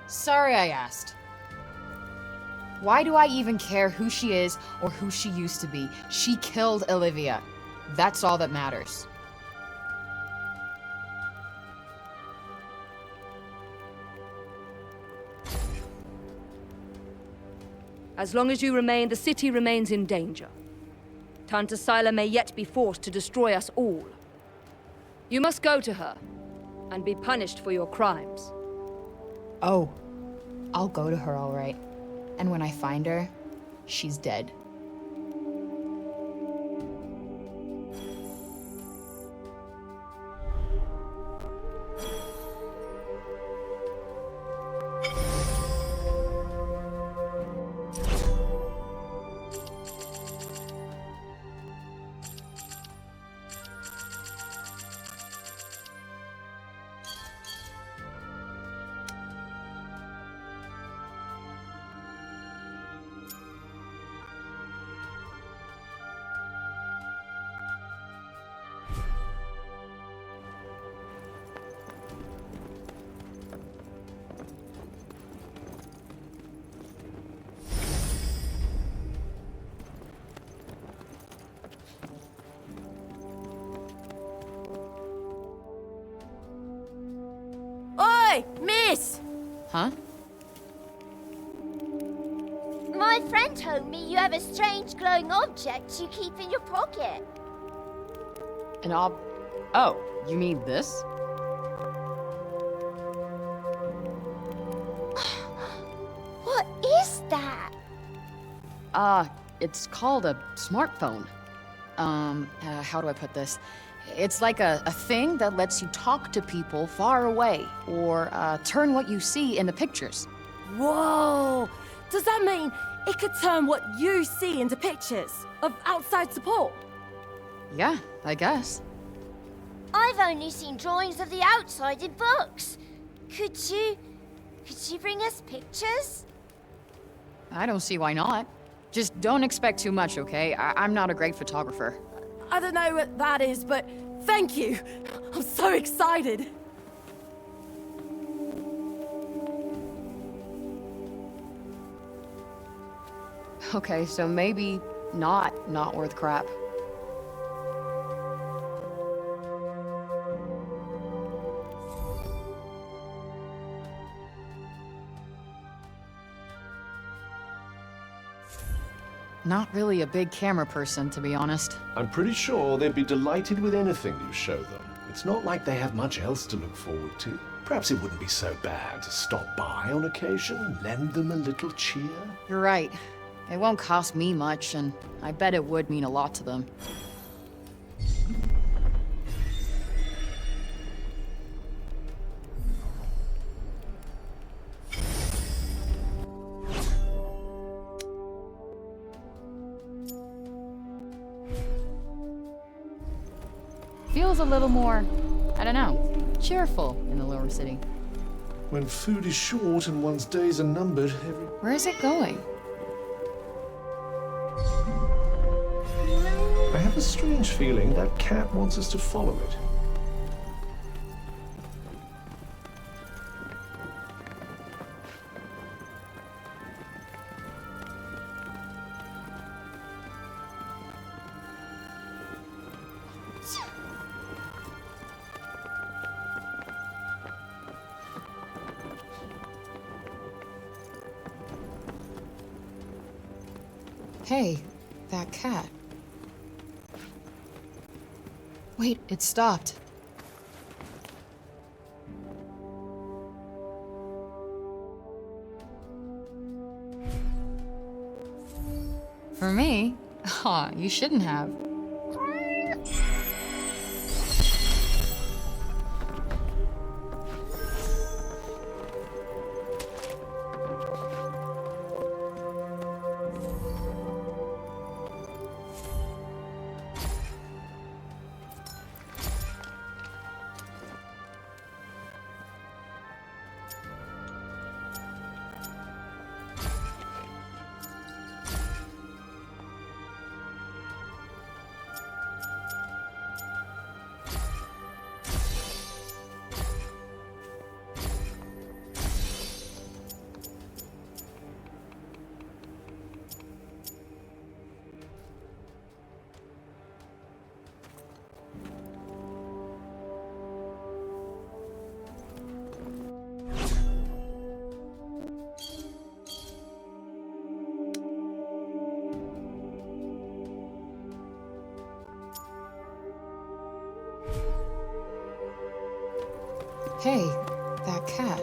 Sorry I asked. Why do I even care who she is or who she used to be? She killed Olivia. That's all that matters. As long as you remain, the city remains in danger. Tanta Sila may yet be forced to destroy us all. You must go to her, and be punished for your crimes. Oh, I'll go to her all right. And when I find her, she's dead. Oi, miss! Huh? My friend told me you have a strange glowing object you keep in your pocket. An Oh, you mean this? What is that? It's called a smartphone. How do I put this? It's like a thing that lets you talk to people far away, or turn what you see into pictures. Whoa! Does that mean it could turn what you see into pictures of outside support? Yeah, I guess. I've only seen drawings of the outside in books. Could you bring us pictures? I don't see why not. Just don't expect too much, okay? I'm not a great photographer. I don't know what that is, but thank you. I'm so excited. Okay, so maybe not worth crap. Not really a big camera person, to be honest. I'm pretty sure they'd be delighted with anything you show them. It's not like they have much else to look forward to. Perhaps it wouldn't be so bad to stop by on occasion, lend them a little cheer. You're right. It won't cost me much, and I bet it would mean a lot to them. Feels a little more, I don't know, cheerful in the lower city. When food is short and one's days are numbered, Where is it going? I have a strange feeling that cat wants us to follow it. Hey, that cat. Wait, it stopped. For me? Aw, you shouldn't have. Hey, that cat.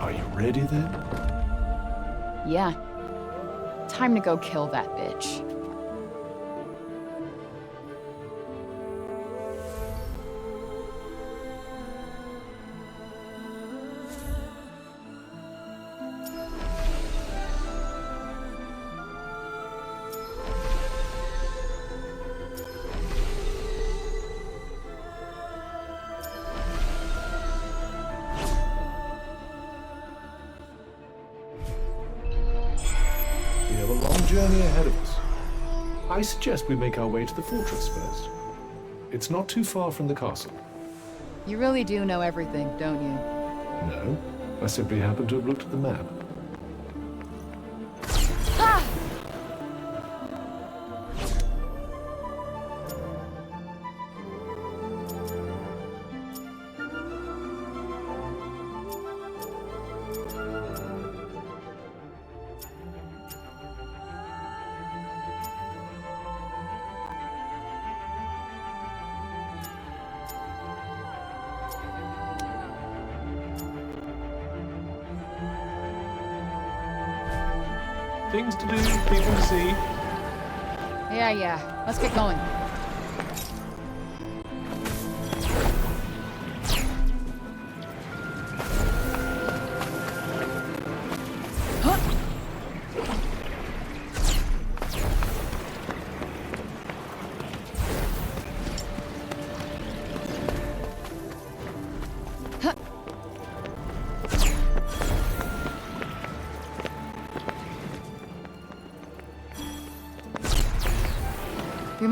Are you ready then? Yeah. Time to go kill that bitch. We have a long journey ahead of us. I suggest we make our way to the fortress first. It's not too far from the castle. You really do know everything, don't you? No, I simply happen to have looked at the map. Things to do, people to see. Yeah. Let's get going.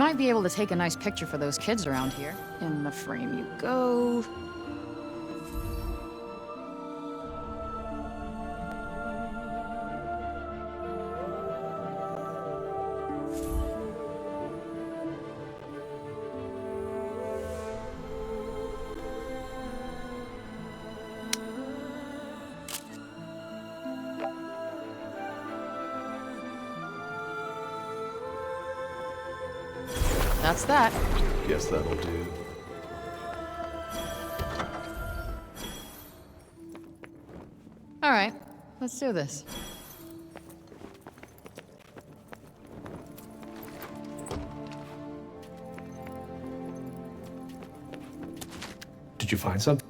might be able to take a nice picture for those kids around here. In the frame you go. That's that. Guess that'll do. All right, let's do this. Did you find something?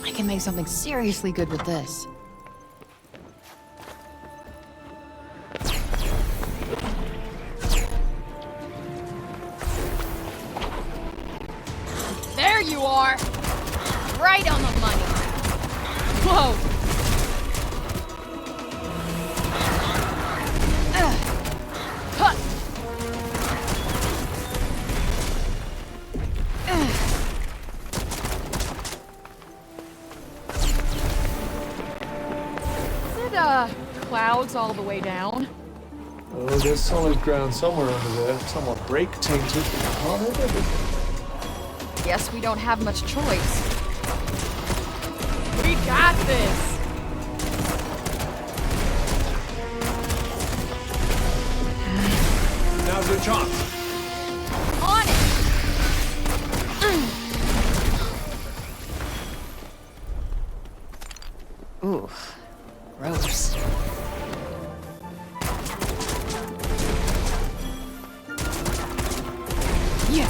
I can make something seriously good with this. There you are! Right on the money! Whoa! Huh. Clouds all the way down. Oh, there's solid ground somewhere under there. Somewhat brake-tainted. Can't have everything. Guess we don't have much choice. We got this! Now's your chance. On it! Ooh, gross. Yeah.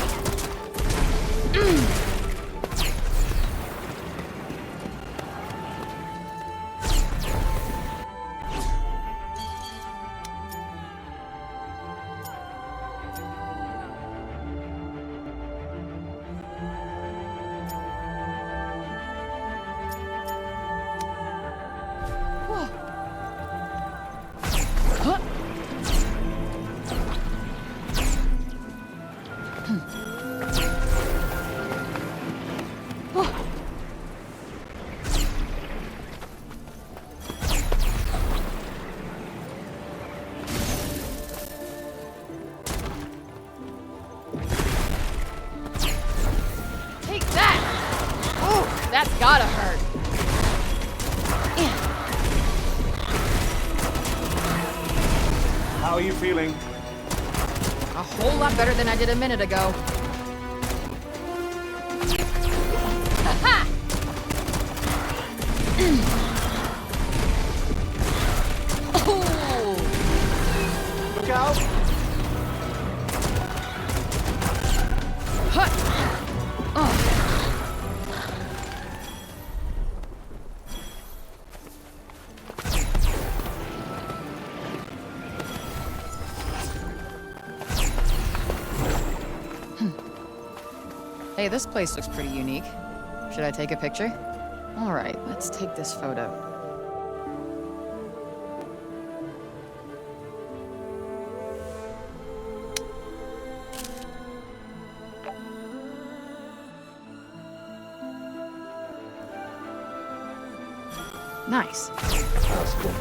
Take that! Ooh, that's gotta hurt. How are you feeling? A whole lot better than I did a minute ago. Ha-ha! Ooh. Look out! Hey, this place looks pretty unique. Should I take a picture? All right, let's take this photo. Nice. That's cool.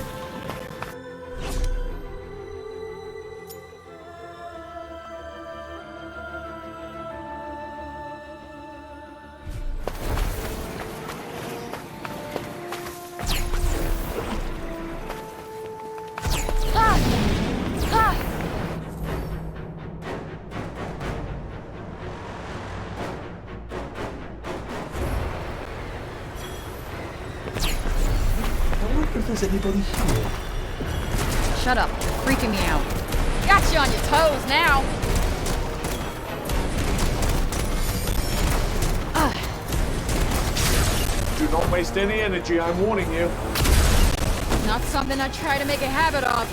If there's anybody here. Shut up, you're freaking me out. Got you on your toes now. Do not waste any energy, I'm warning you. Not something I try to make a habit of.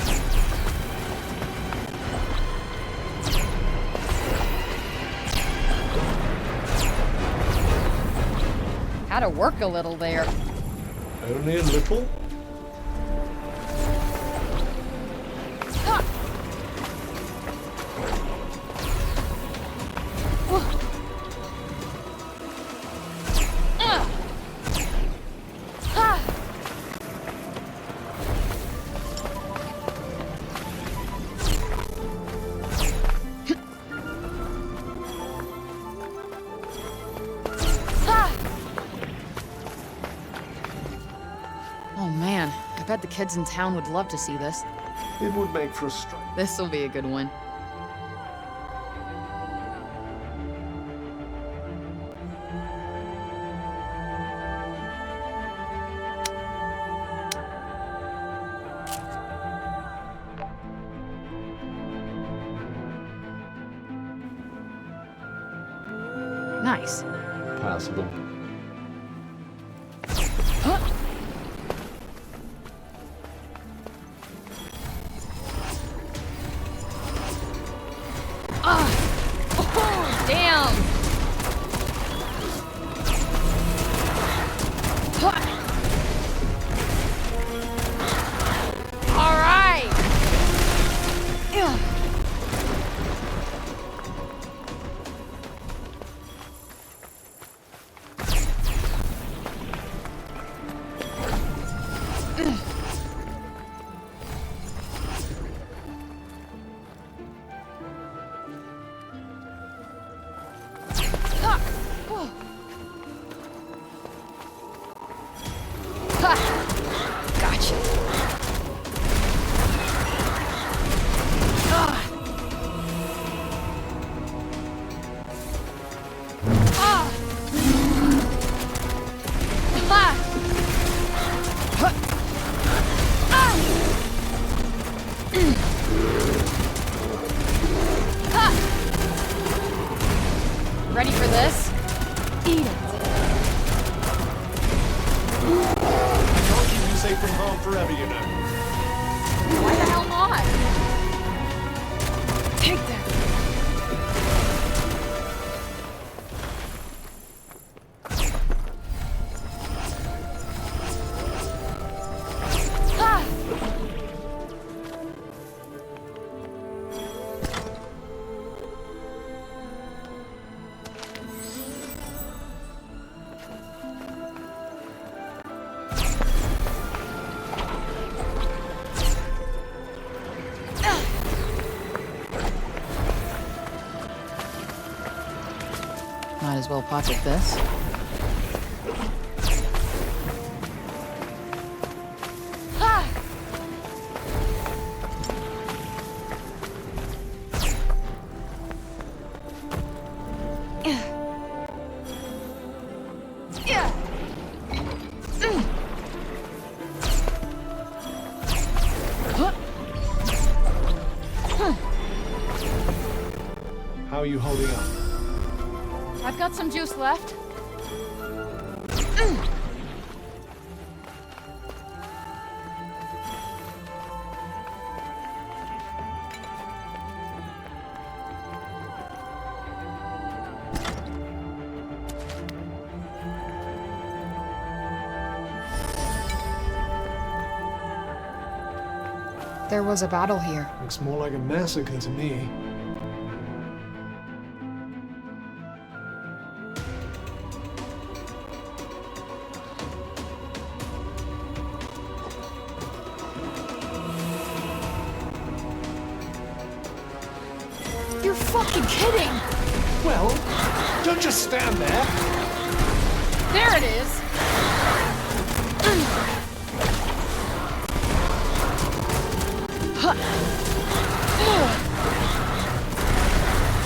Had to work a little there. Only a little? Oh man, I bet the kids in town would love to see this. It would make for a strike. This'll be a good one. Nice. Passable. Damn! All right! Gotcha. Ready for this? Eat it. Can't keep you safe from harm forever, you know. Why the hell not? Take that. Might as well pocket this. How are you holding up? I've got some juice left. There was a battle here. Looks more like a massacre to me. You're fucking kidding! Well, don't just stand there. There it is!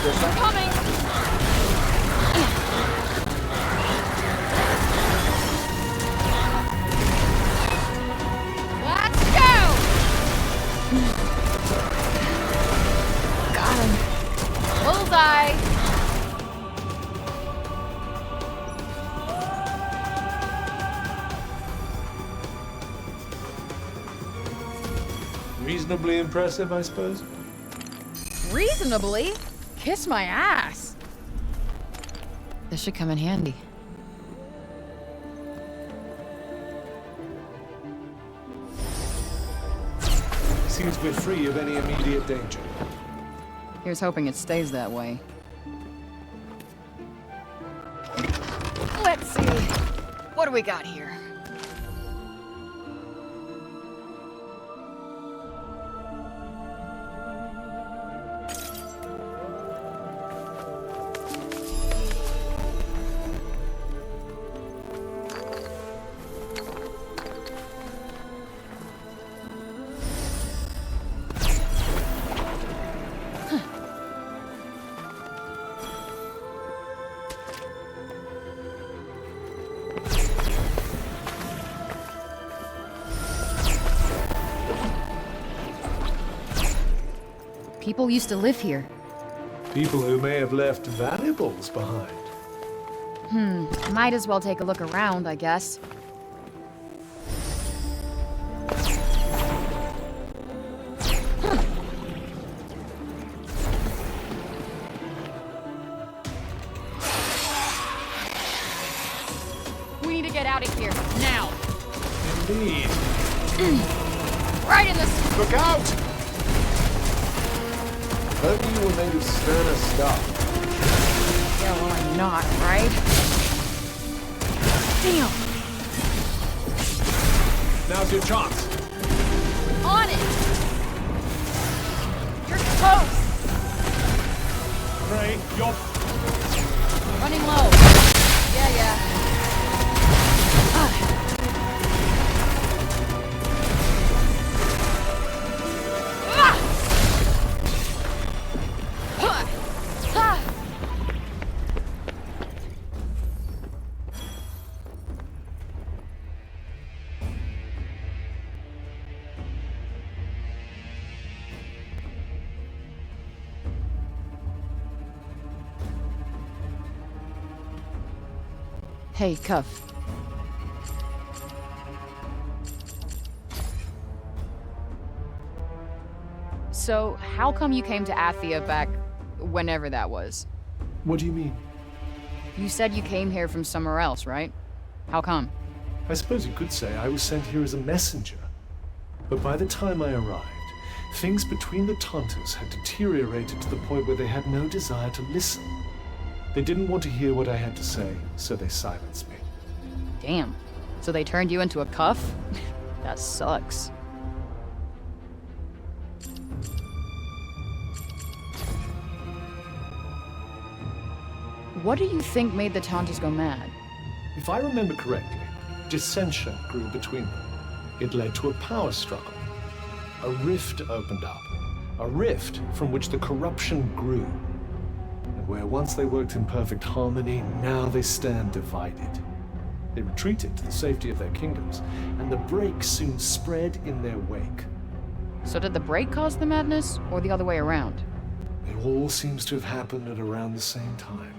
We're coming! Let's go! Got him. Bullseye! Reasonably impressive, I suppose. Reasonably? Kiss my ass. This should come in handy. seems to be free of any immediate danger. Here's hoping it stays that way. Let's see. What do we got here? People used to live here. People who may have left valuables behind. Might as well take a look around, I guess. We need to get out of here, now! Indeed. Right in the... Look out! Heard you were made of sterner stuff. Yeah, well, I'm not, right? Damn! Now's your chance. On it! You're close! Ray, you're... Running low. Yeah. Hey, Cuff. So, how come you came to Athia back whenever that was? What do you mean? You said you came here from somewhere else, right? How come? I suppose you could say I was sent here as a messenger. But by the time I arrived, things between the Tantas had deteriorated to the point where they had no desire to listen. They didn't want to hear what I had to say, so they silenced me. Damn. So they turned you into a cuff? That sucks. What do you think made the Tantas go mad? If I remember correctly, dissension grew between them. It led to a power struggle. A rift opened up. A rift from which the corruption grew. And where once they worked in perfect harmony, now they stand divided. They retreated to the safety of their kingdoms, and the break soon spread in their wake. So did the break cause the madness, or the other way around? It all seems to have happened at around the same time.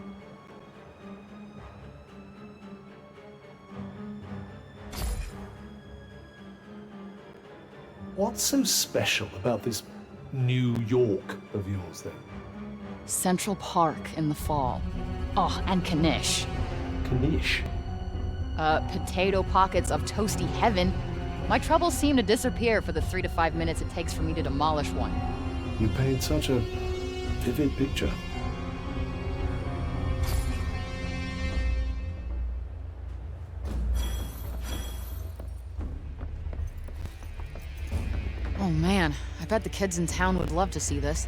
What's so special about this New York of yours, then? Central Park in the fall. Oh, and Kanish. Kanish? Potato pockets of toasty heaven. My troubles seem to disappear for the 3 to 5 minutes it takes for me to demolish one. You paint such a vivid picture. Oh man, I bet the kids in town would love to see this.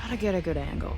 Gotta get a good angle.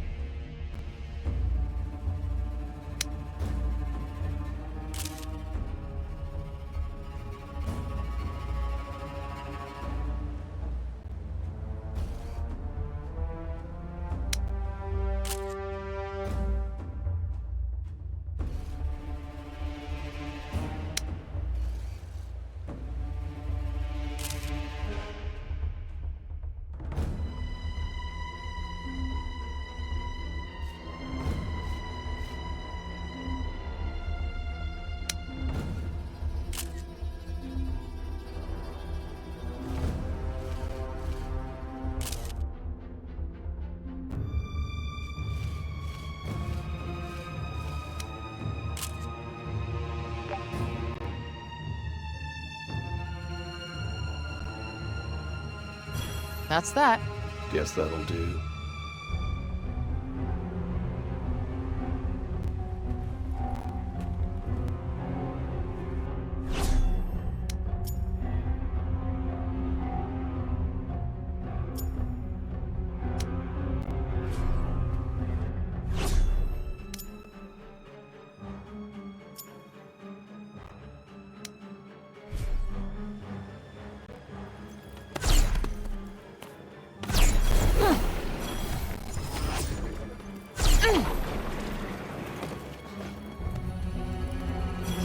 That's that. Guess that'll do.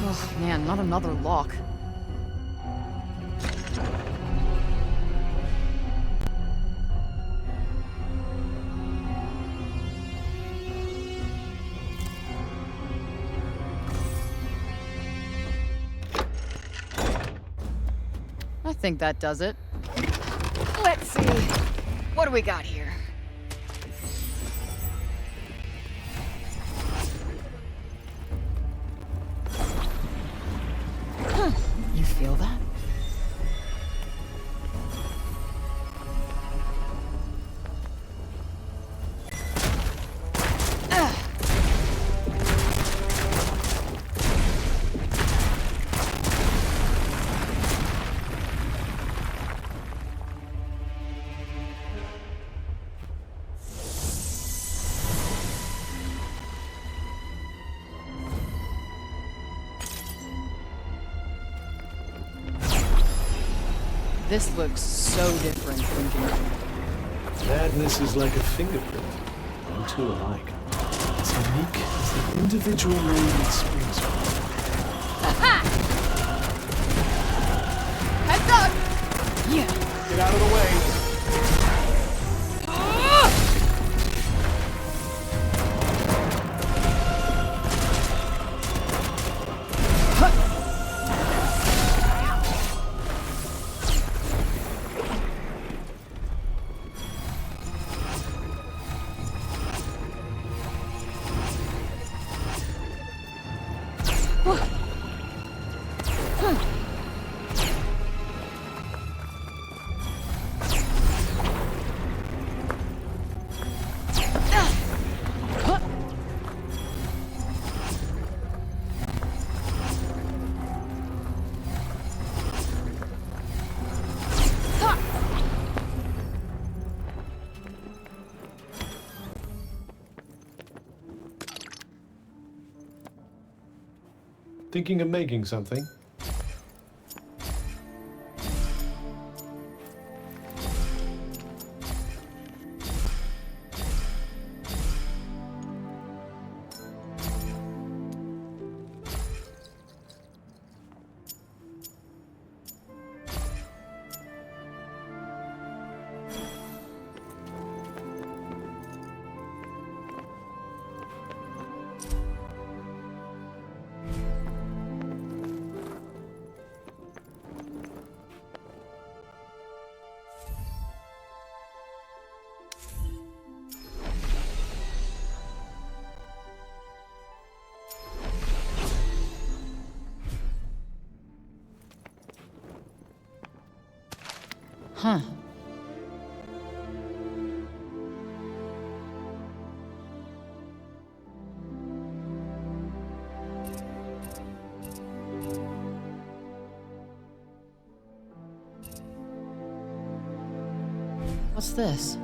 Oh man, not another lock. I think that does it. Let's see. What do we got here? You feel that? This looks so different from June. Madness is like a fingerprint. No two alike. As unique as the individual name it springs from. Heads up! Yeah. Get out of the way. Thinking of making something? Huh. What's this?